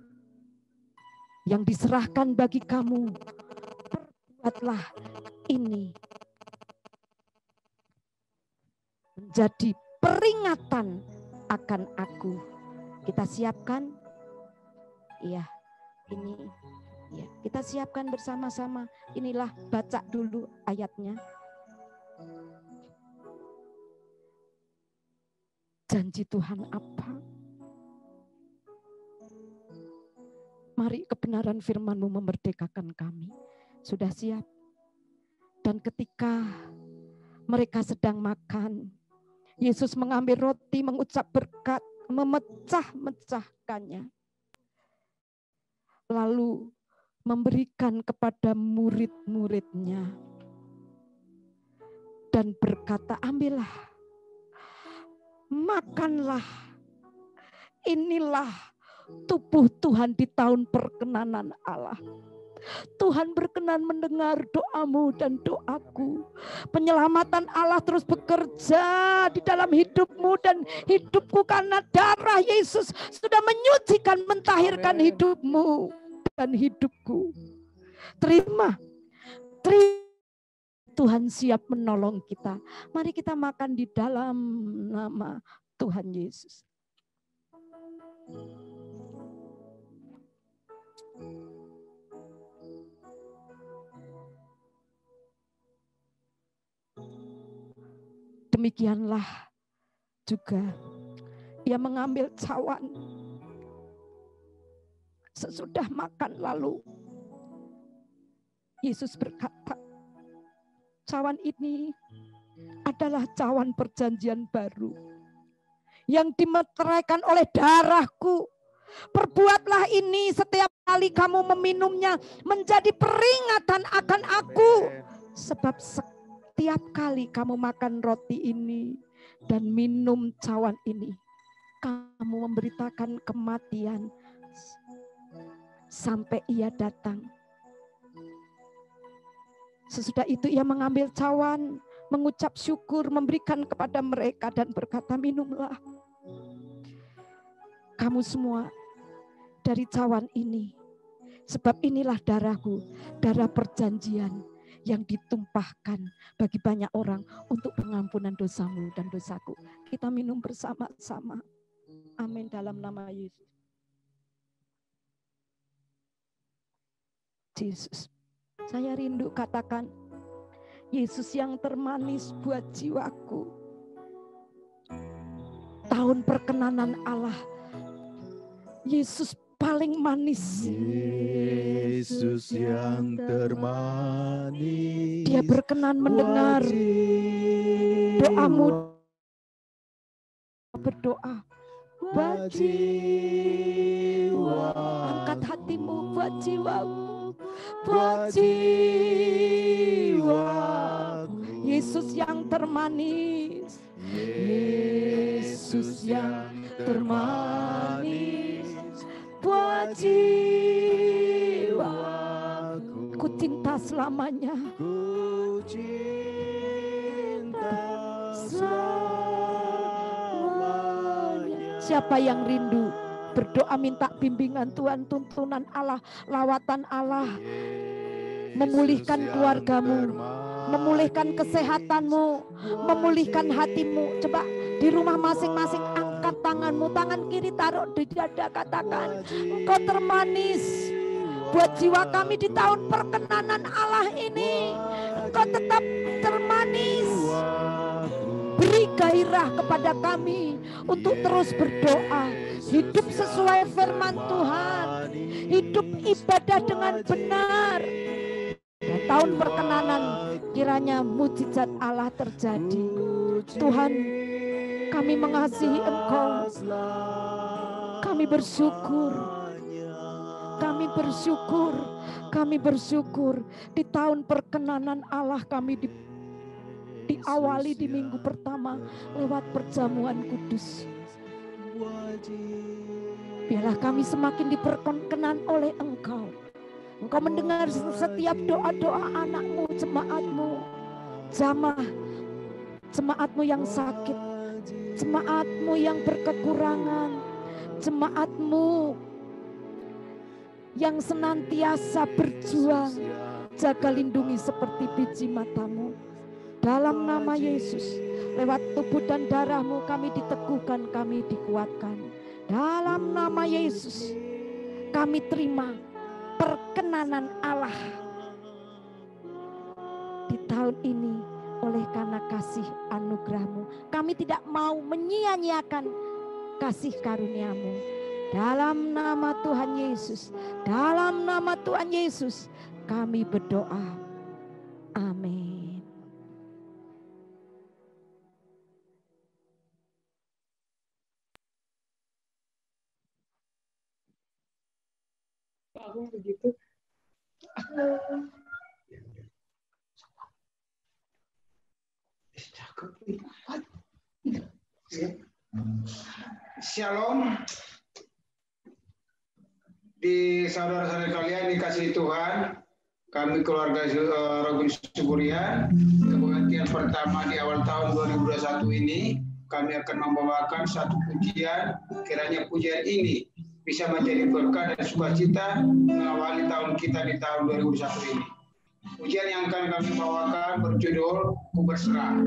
yang diserahkan bagi kamu, perbuatlah ini menjadi peringatan akan aku. Kita siapkan, iya, ini, ya, kita siapkan bersama-sama. Inilah, baca dulu ayatnya. Janji Tuhan apa? Mari kebenaran firman-Mu memerdekakan kami. Sudah siap? Dan ketika mereka sedang makan, Yesus mengambil roti, mengucap berkat, memecah-mecahkannya. Lalu memberikan kepada murid-muridnya. Dan dan berkata, ambillah, makanlah, inilah tubuh Tuhan di tahun perkenanan Allah. Tuhan berkenan mendengar doamu dan doaku. Penyelamatan Allah terus bekerja di dalam hidupmu dan hidupku, karena darah Yesus sudah menyucikan, mentahirkan hidupmu dan hidupku. Terima. Tuhan siap menolong kita. Mari kita makan di dalam nama Tuhan Yesus. Demikianlah juga ia mengambil cawan sesudah makan, lalu Yesus berkata, cawan ini adalah cawan perjanjian baru yang dimeteraikan oleh darahku. Perbuatlah ini setiap kali kamu meminumnya menjadi peringatan akan aku. Sebab setiap kali kamu makan roti ini dan minum cawan ini, kamu memberitakan kematian sampai ia datang. Sesudah itu ia mengambil cawan, mengucap syukur, memberikan kepada mereka dan berkata, minumlah kamu semua dari cawan ini. Sebab inilah darahku, darah perjanjian yang ditumpahkan bagi banyak orang untuk pengampunan dosamu dan dosaku. Kita minum bersama-sama. Amin, dalam nama Yesus. Yesus, saya rindu katakan, Yesus yang termanis buat jiwaku. Tahun perkenanan Allah, Yesus paling manis. Yesus yang termanis, Dia berkenan mendengar doamu. Berdoa buat jiwa, angkat hatimu buat jiwamu, buat jiwa. Yesus yang termanis, Yesus yang termanis buat jiwa. Ku cinta selamanya, ku cinta selamanya. Siapa yang rindu berdoa minta bimbingan Tuhan, tuntunan Allah, lawatan Allah, memulihkan keluargamu, memulihkan kesehatanmu, memulihkan hatimu. Coba di rumah masing-masing angkat tanganmu, tangan kiri taruh di dada, katakan, Engkau termanis buat jiwa kami di tahun perkenanan Allah ini. Engkau tetap termanis. Beri gairah kepada kami untuk terus berdoa, hidup sesuai firman Tuhan, hidup ibadah dengan benar. Dan tahun perkenanan kiranya mujizat Allah terjadi. Tuhan, kami mengasihi Engkau. Kami bersyukur. Kami bersyukur. Kami bersyukur di tahun perkenanan Allah kami diawali di minggu pertama lewat perjamuan kudus. Biarlah kami semakin diperkenan oleh Engkau. Engkau mendengar setiap doa-doa anakmu, jemaatmu, jemaatmu yang sakit, jemaatmu yang berkekurangan, jemaatmu yang senantiasa berjuang. Jaga lindungi seperti biji matamu. Dalam nama Yesus, lewat tubuh dan darahmu kami diteguhkan, kami dikuatkan. Dalam nama Yesus, kami terima perkenanan Allah di tahun ini oleh karena kasih anugerah-Mu. Kami tidak mau menyia-nyiakan kasih karunia-Mu. Dalam nama Tuhan Yesus, dalam nama Tuhan Yesus, kami berdoa. Amin. Begitu. Shalom. Di saudara-saudara kalian dikasihi Tuhan, kami keluarga Robin Suburian, kebaktian pertama di awal tahun 2021 ini, kami akan membawakan satu pujian, kiranya pujian ini bisa menjadi berkah dan sukacita mengawali tahun kita di tahun 2021 ini. Pujian yang akan kami bawakan berjudul Ku Berserah.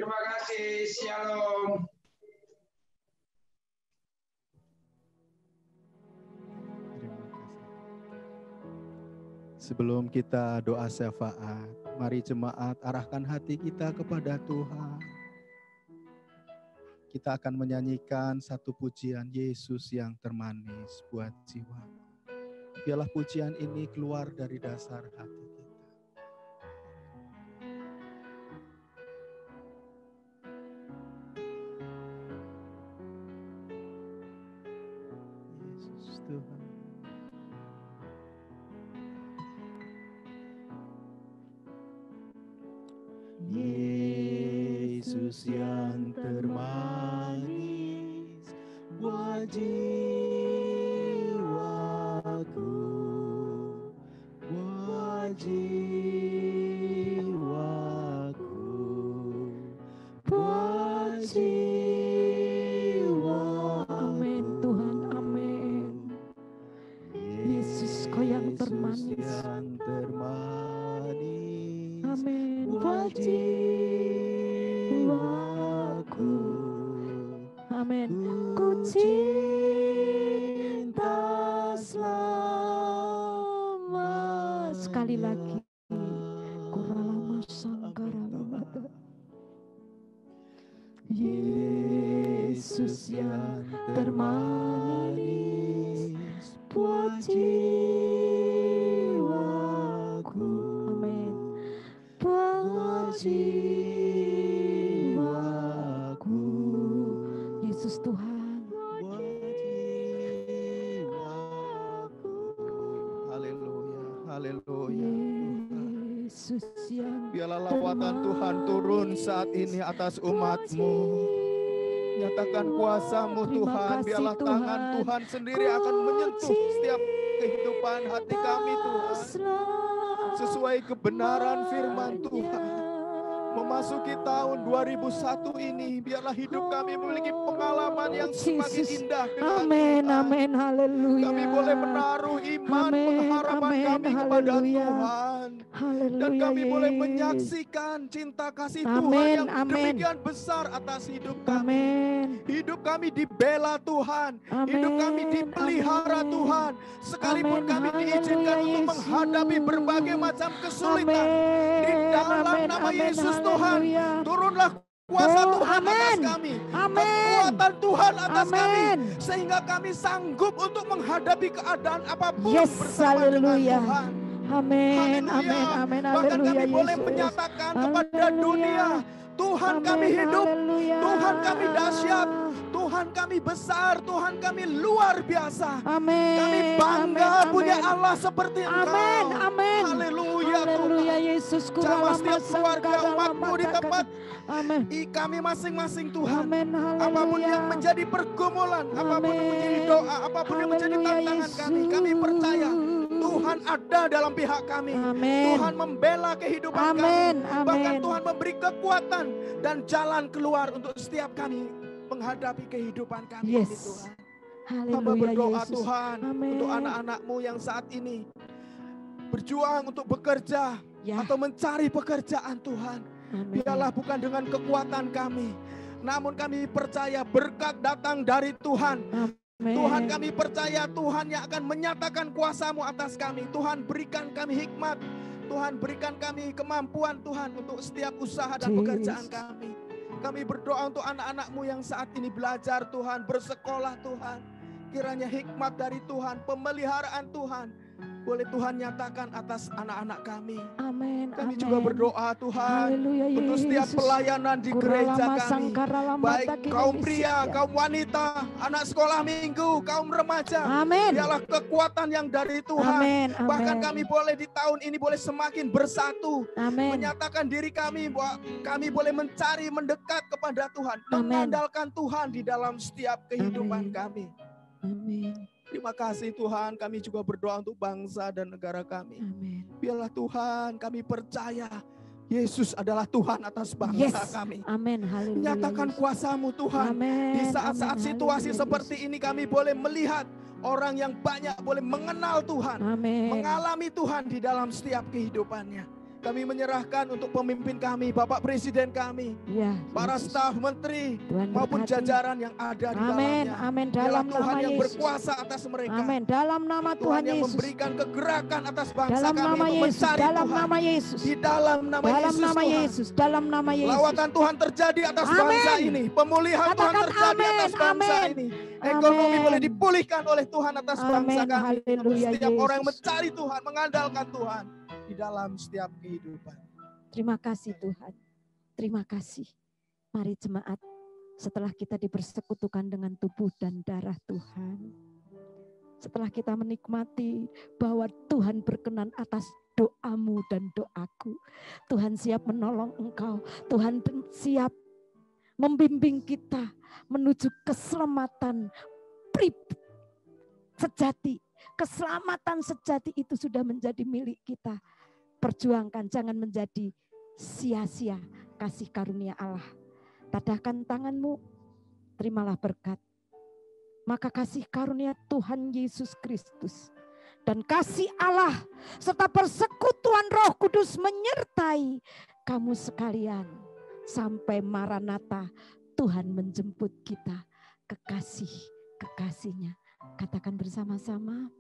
Terima kasih, shalom. Sebelum kita doa syafaat, mari jemaat arahkan hati kita kepada Tuhan. Kita akan menyanyikan satu pujian Yesus yang termanis buat jiwa. Biarlah pujian ini keluar dari dasar hati kita. Yesus Tuhan. Yesus yang termanis buat jiwaku, buat jiwaku, buat jiwaku. Amin Tuhan, amin. Yesus kau yang termanis. Amin. Buat jiwaku. Amin. Ku cinta selamat. Sekali lagi. Kuralama sangka jiwaku. Yesus Tuhan. Haleluya, haleluya. Yesus yang Biarlah lawatan Tuhan turun saat ini atas umat-Mu. Nyatakan kuasa-Mu Terima Tuhan. kasih, Biarlah tangan Tuhan. Tuhan sendiri akan menyentuh setiap kehidupan hati kami Tuhan. Sesuai kebenaran firman Tuhan. Memasuki tahun 2001 ini, biarlah hidup kami memiliki pengalaman yang semakin Yesus. indah dengan Amin, Tuhan. amin, haleluya. Kami boleh menaruh iman, Amin, pengharapan amin, kami kepada haleluya. Tuhan. Haleluya, Dan kami boleh Yesus. menyaksikan cinta kasih Amin, Tuhan yang amin. demikian besar atas hidup kami. Amin. Hidup kami dibela Tuhan. Amin, Hidup kami dipelihara amin. Tuhan. Sekalipun Amin, kami diizinkan haleluya, untuk Yesus. menghadapi berbagai macam kesulitan. Amin, Di dalam amin, nama amin, Yesus Tuhan, haleluya. turunlah kuasa Oh, Tuhan atas amin. kami. Amin. Kekuatan Tuhan atas kami. Amin. Sehingga kami sanggup untuk menghadapi keadaan apapun Yes, bersama dengan haleluya. Tuhan. Amin, Haleluya. amin, amin, Bahkan haleluya, kami boleh Yesus. menyatakan kepada Haleluya. dunia, Tuhan kami Amin, hidup, haleluya. Tuhan kami dahsyat, Tuhan kami besar, Tuhan kami luar biasa. Amin. Kami bangga amin, punya amin. Allah seperti Amin, Engkau. amin. Haleluya Haleluya, Tuhan. Yesus. Jamah setiap Kuralama keluarga sangka umat-Mu di dalam tempat Amin. kami masing-masing Tuhan. Amin, Apapun haleluya. yang menjadi pergumulan, apapun yang menjadi Amin. doa, apapun yang menjadi Haleluya, tantangan kami percaya Tuhan ada dalam pihak kami. Amin. Tuhan membela kehidupan Amin, kami. Bahkan amin. Tuhan memberi kekuatan dan jalan keluar untuk setiap kami menghadapi kehidupan kami ini Yes. Tuhan. Hamba Haleluya, berdoa Yesus. Tuhan Amin. untuk anak-anak-Mu yang saat ini berjuang untuk bekerja Ya. atau mencari pekerjaan Tuhan. Amin. Biarlah bukan dengan kekuatan kami, namun kami percaya berkat datang dari Tuhan. Amin. Tuhan kami percaya Tuhan yang akan menyatakan kuasa-Mu atas kami. Tuhan berikan kami hikmat. Tuhan berikan kami kemampuan Tuhan untuk setiap usaha dan pekerjaan kami. Kami berdoa untuk anak-anak-Mu yang saat ini belajar Tuhan, bersekolah Tuhan. Kiranya hikmat dari Tuhan, pemeliharaan Tuhan boleh Tuhan nyatakan atas anak-anak kami. Amin. Kami amin. juga berdoa Tuhan Haleluya, untuk setiap Yesus. pelayanan di gereja kami. Baik kaum pria, Yesus. kaum wanita, anak sekolah minggu, kaum remaja. Amin. Biarlah kekuatan yang dari Tuhan. Amin. Bahkan Amin. kami boleh di tahun ini boleh semakin bersatu. Amin. Menyatakan diri kami bahwa kami boleh mencari mendekat kepada Tuhan. Amin. Mengandalkan Tuhan di dalam setiap kehidupan Amin. kami. Amin. Terima kasih Tuhan, kami juga berdoa untuk bangsa dan negara kami. Amin. Biarlah Tuhan, kami percaya Yesus adalah Tuhan atas bangsa Yes. kami. Amin. Haleluya. Nyatakan Yesus. kuasa-Mu Tuhan. Amin. Di saat-saat Amin. situasi Haleluya, seperti Yesus. ini kami boleh melihat orang yang banyak boleh mengenal Tuhan. Amin. Mengalami Tuhan di dalam setiap kehidupannya. Kami menyerahkan untuk pemimpin kami, Bapak Presiden kami, Ya, para Yesus. staf menteri, Tuhan maupun berkati. jajaran yang ada di Amin. dalamnya. Amin. Biarlah Dalam Tuhan nama yang Yesus. berkuasa atas mereka. Amin. Dalam nama Tuhan Tuhan yang Yesus. memberikan kegerakan atas bangsa Dalam kami nama untuk Yesus. mencari Dalam Tuhan. nama Yesus. Di dalam nama Dalam Yesus nama Tuhan. Yesus. Dalam nama Yesus. Lawatan Tuhan terjadi atas Amin. bangsa ini. Pemulihan Tuhan Katakan terjadi amin, atas bangsa amin. ini. Ekonomi Amin. boleh dipulihkan oleh Tuhan atas bangsa Amin. kami. Untuk Haleluya, setiap orang yang Yesus. mencari Tuhan, mengandalkan Tuhan di dalam setiap kehidupan. Terima kasih Tuhan. Terima kasih. Mari jemaat, setelah kita dipersekutukan dengan tubuh dan darah Tuhan, setelah kita menikmati bahwa Tuhan berkenan atas doamu dan doaku, Tuhan siap menolong engkau, Tuhan siap membimbing kita menuju keselamatan sejati. Keselamatan sejati itu sudah menjadi milik kita. Perjuangkan, jangan menjadi sia-sia kasih karunia Allah. Tadahkan tanganmu, terimalah berkat. Maka kasih karunia Tuhan Yesus Kristus dan kasih Allah serta persekutuan Roh Kudus menyertai kamu sekalian sampai Maranatha, Tuhan menjemput kita kekasih-kekasihnya. Katakan bersama-sama,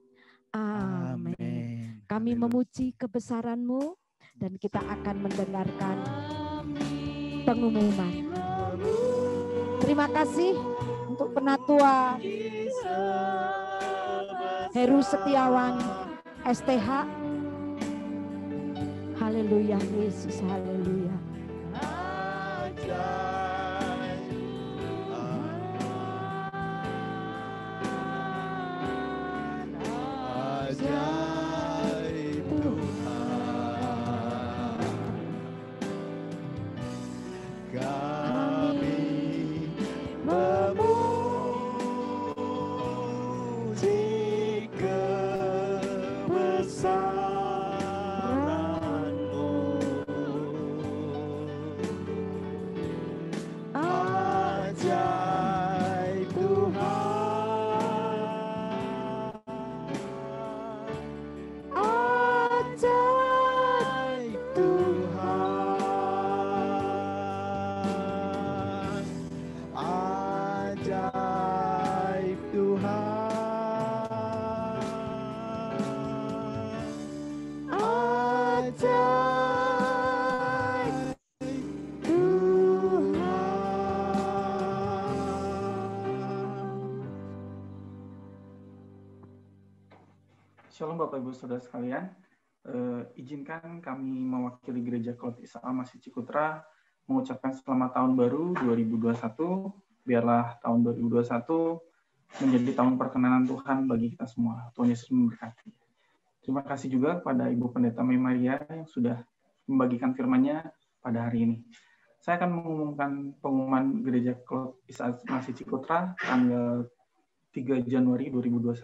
amin. Kami memuji kebesaran-Mu dan kita akan mendengarkan pengumuman. Terima kasih untuk Penatua Heru Setiawan STH. Haleluya Yesus, haleluya. Ajaib Tuhan, kami memuji kebesaran-Mu. Ajaib Tuhan, ajaib Tuhan, ajaib Tuhan, ajaib Tuhan. Shalom Bapak Ibu Saudara sekalian. Izinkan kami mewakili Gereja Cloud Isa Al-Masih Cikutra mengucapkan selamat tahun baru 2021. Biarlah tahun 2021 menjadi tahun perkenanan Tuhan bagi kita semua. Tuhan Yesus memberkati. Terima kasih juga kepada Ibu Pendeta Mei Maria yang sudah membagikan firman-Nya pada hari ini. Saya akan mengumumkan pengumuman Gereja Cloud Isa Al-Masih Cikutra tanggal 3 Januari 2021.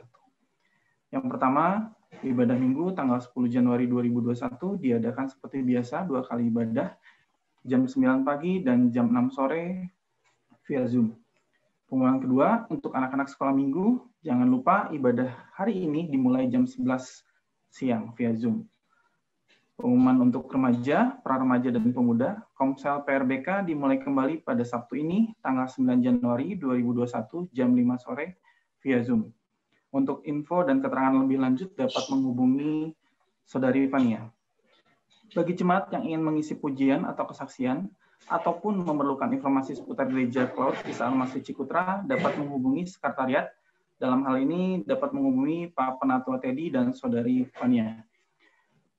Yang pertama, ibadah minggu tanggal 10 Januari 2021 diadakan seperti biasa 2 kali ibadah, jam 9 pagi dan jam 6 sore via Zoom. Pengumuman kedua, untuk anak-anak sekolah minggu, jangan lupa ibadah hari ini dimulai jam 11 siang via Zoom. Pengumuman untuk remaja, pra-remaja dan pemuda, Komsel PRBK dimulai kembali pada Sabtu ini, tanggal 9 Januari 2021, jam 5 sore via Zoom. Untuk info dan keterangan lebih lanjut dapat menghubungi Saudari Fania. Bagi jemaat yang ingin mengisi pujian atau kesaksian, ataupun memerlukan informasi seputar Gereja Cloud Isa Al-Masih Cikutra, dapat menghubungi sekretariat. Dalam hal ini dapat menghubungi Pak Penatua Teddy dan Saudari Fania.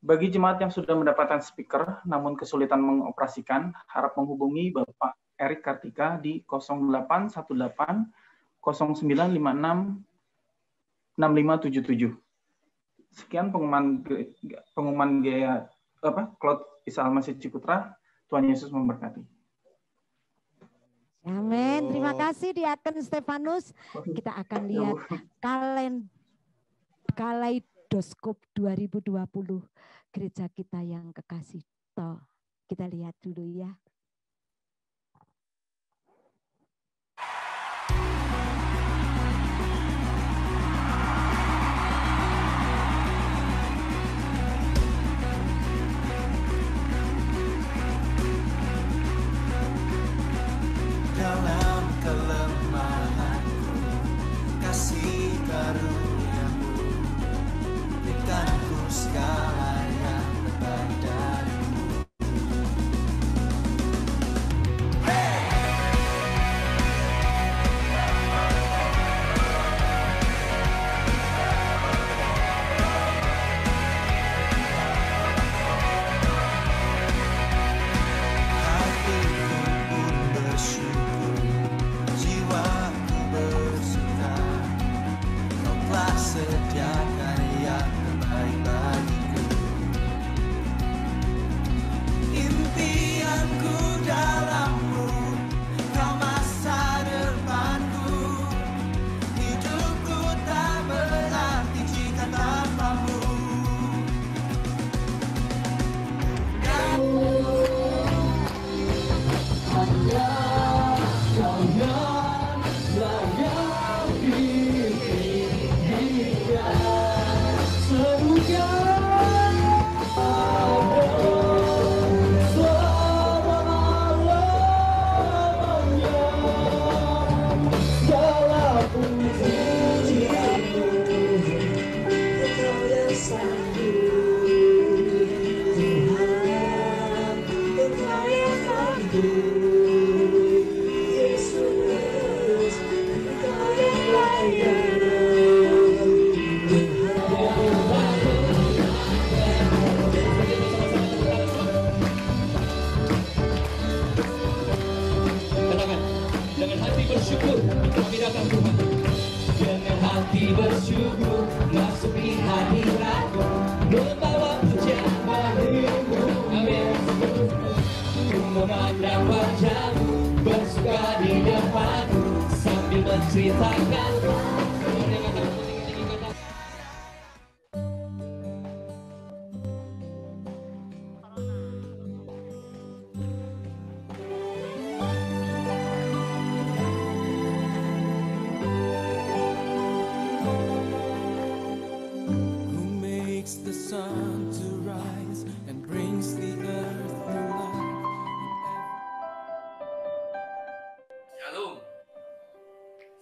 Bagi jemaat yang sudah mendapatkan speaker, namun kesulitan mengoperasikan, harap menghubungi Bapak Erik Kartika di 0818 0956 6577. Sekian pengumuman Cloud Isa Al-Masih Cikutra. Tuhan Yesus memberkati. Amin. Terima kasih Diaken Stefanus. Kita akan lihat kaleidoskop 2020 gereja kita yang kekasih. Kita lihat dulu ya. Dalam kelemahanku, kasih karunia-Mu berikanku segala yang terbaik dari-Mu. Hey! memandang wajahmu, bersuka di depanmu sambil menceritakan.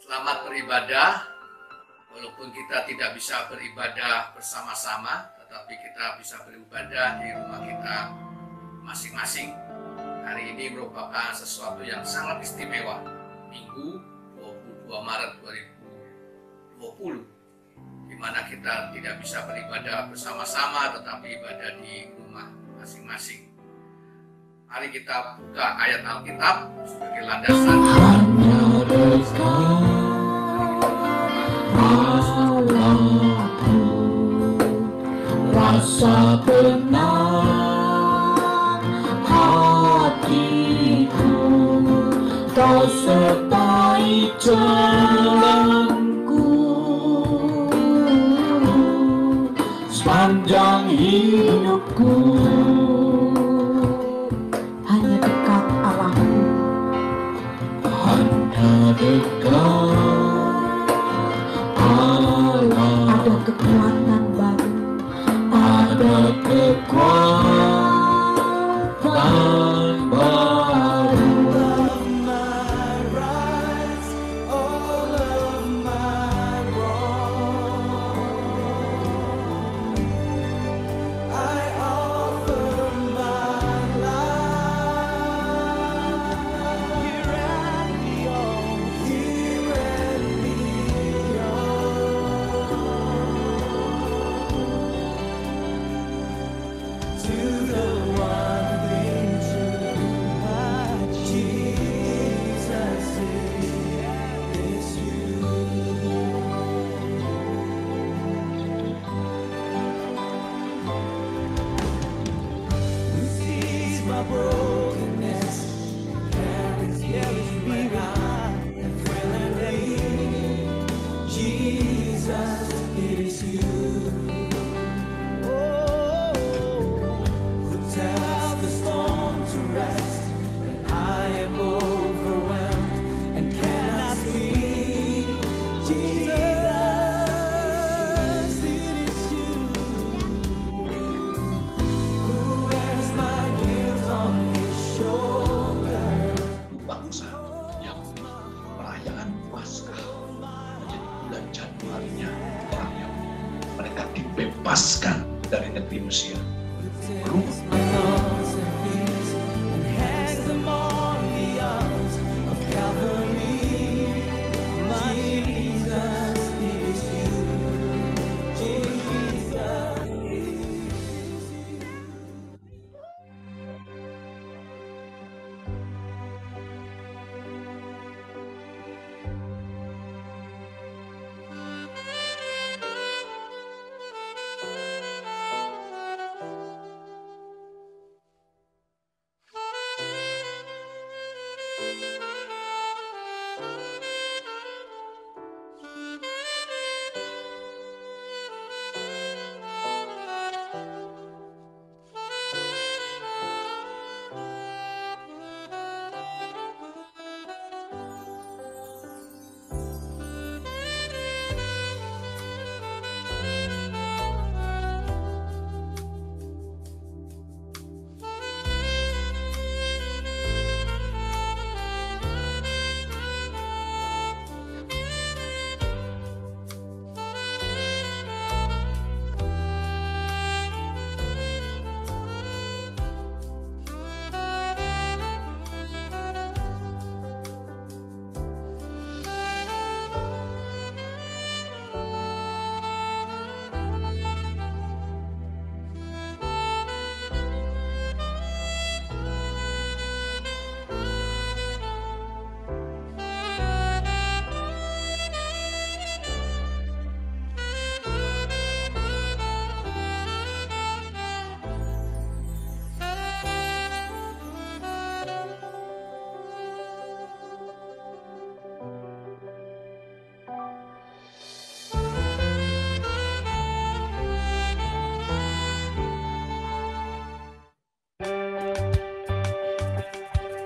Selamat beribadah, walaupun kita tidak bisa beribadah bersama-sama, tetapi kita bisa beribadah di rumah kita masing-masing. Hari ini merupakan sesuatu yang sangat istimewa, Minggu 22 Maret 2020, di mana kita tidak bisa beribadah bersama-sama, tetapi ibadah di rumah masing-masing. Mari kita buka ayat Alkitab sebagai landasan. Rasa tenang hatiku, Kau sertai jalanku sepanjang hidupku. Hanya dekat Allahku, hanya dekat Allah. Ada kekuatan baru, ada kekuatan baru. Love my rights, all of my wrong. I offer my life. Here and beyond, here and beyond. To the one thing true, my Jesus is you. Who sees my brokenness, carries me when I am friendly. Jesus, it is you. Who tells the storm to rest when I am overwhelmed and cannot speak. Jesus, it is you. Who wears my guilt on his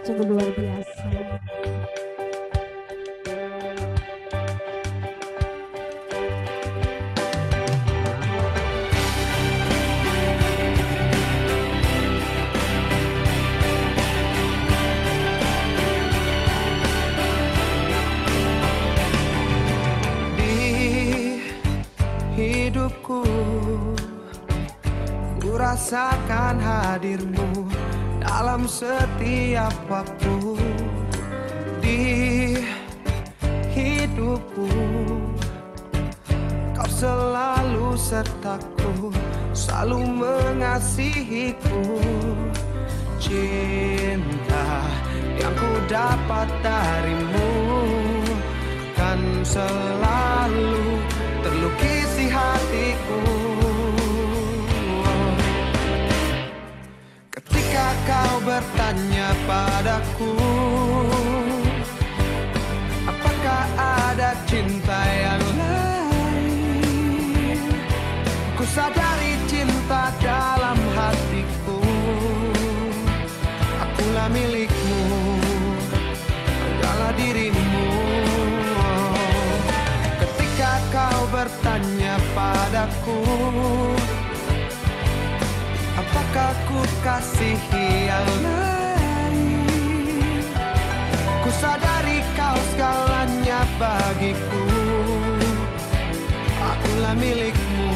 sungguh luar biasa. Hidupku, ku rasakan hadirmu dalam setiap waktu. Di hidupku, kau selalu sertaku, selalu mengasihiku. Cinta yang ku dapat darimu kan selalu terlukis di hatiku. Ketika kau bertanya padaku, apakah ada cinta yang lain? Ku sadari cinta dalam hatiku, akulah milikmu, adalah dirimu. Kau bertanya padaku, apakah ku kasihi yang lain? Ku sadari kau segalanya bagiku, akulah milikmu,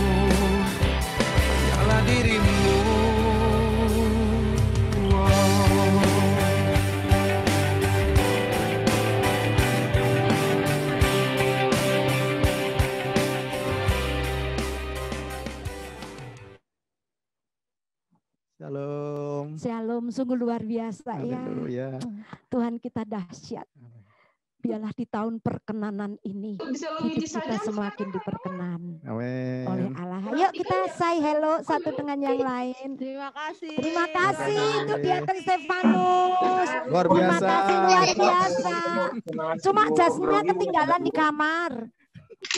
hanyalah dirimu. Shalom. Shalom, sungguh luar biasa ya. Haleluya. Tuhan kita dahsyat. Biarlah di tahun perkenanan ini hidup kita semakin diperkenan Amin. oleh Allah. Yuk kita say hello satu dengan yang lain. Terima kasih. Terima kasih untuk Diaken Stefanus. Luar Terima biasa. kasih luar biasa. Cuma jasnya ketinggalan di kamar.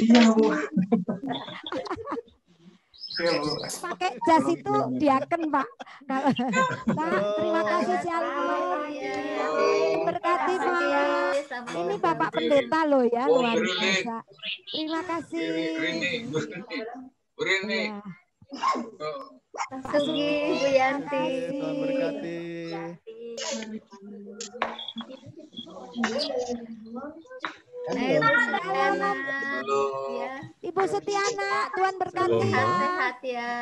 Iya, Bu. Pakai jas itu Diaken, Pak. Nah, terima kasih Shalom. Berkati Pak. Ini Bapak Pendeta loh ya, luar biasa. Terima kasih. Rini. Sugi, Bu Yanti. Tuhan berkati. Ibu Setiana, Tuhan berkati ya. Sehat ya.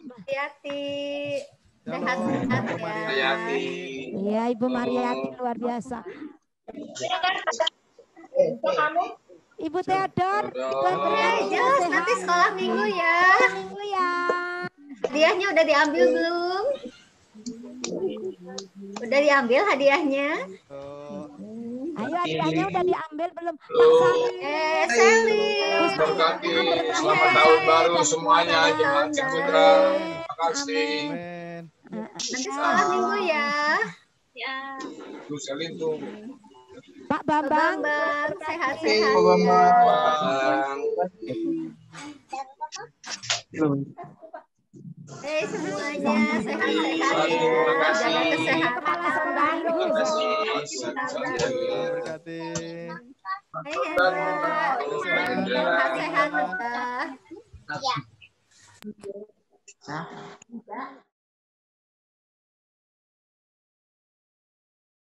Hati-hati. Sehat-sehat ya. Iya, Ibu Mariati luar biasa. Ibu Theodor, Tuhan berkati ya. Yes, nanti sekolah minggu ya. Minggu ya. Hadiahnya udah diambil belum? Udah diambil hadiahnya? Ayo hadiahnya udah diambil belum? Pak Sali. Sally. Berkati. Selamat tahun baru semuanya. Jemaat Ciputra. Terima kasih. Nanti sekolah minggu ya. Ya. Tuh Selin tuh. Pak Bambang. Sehat-sehat. Semuanya sehat-sehat ya. Jaga kesehatan selalu. Berkati. Sehat-sehat.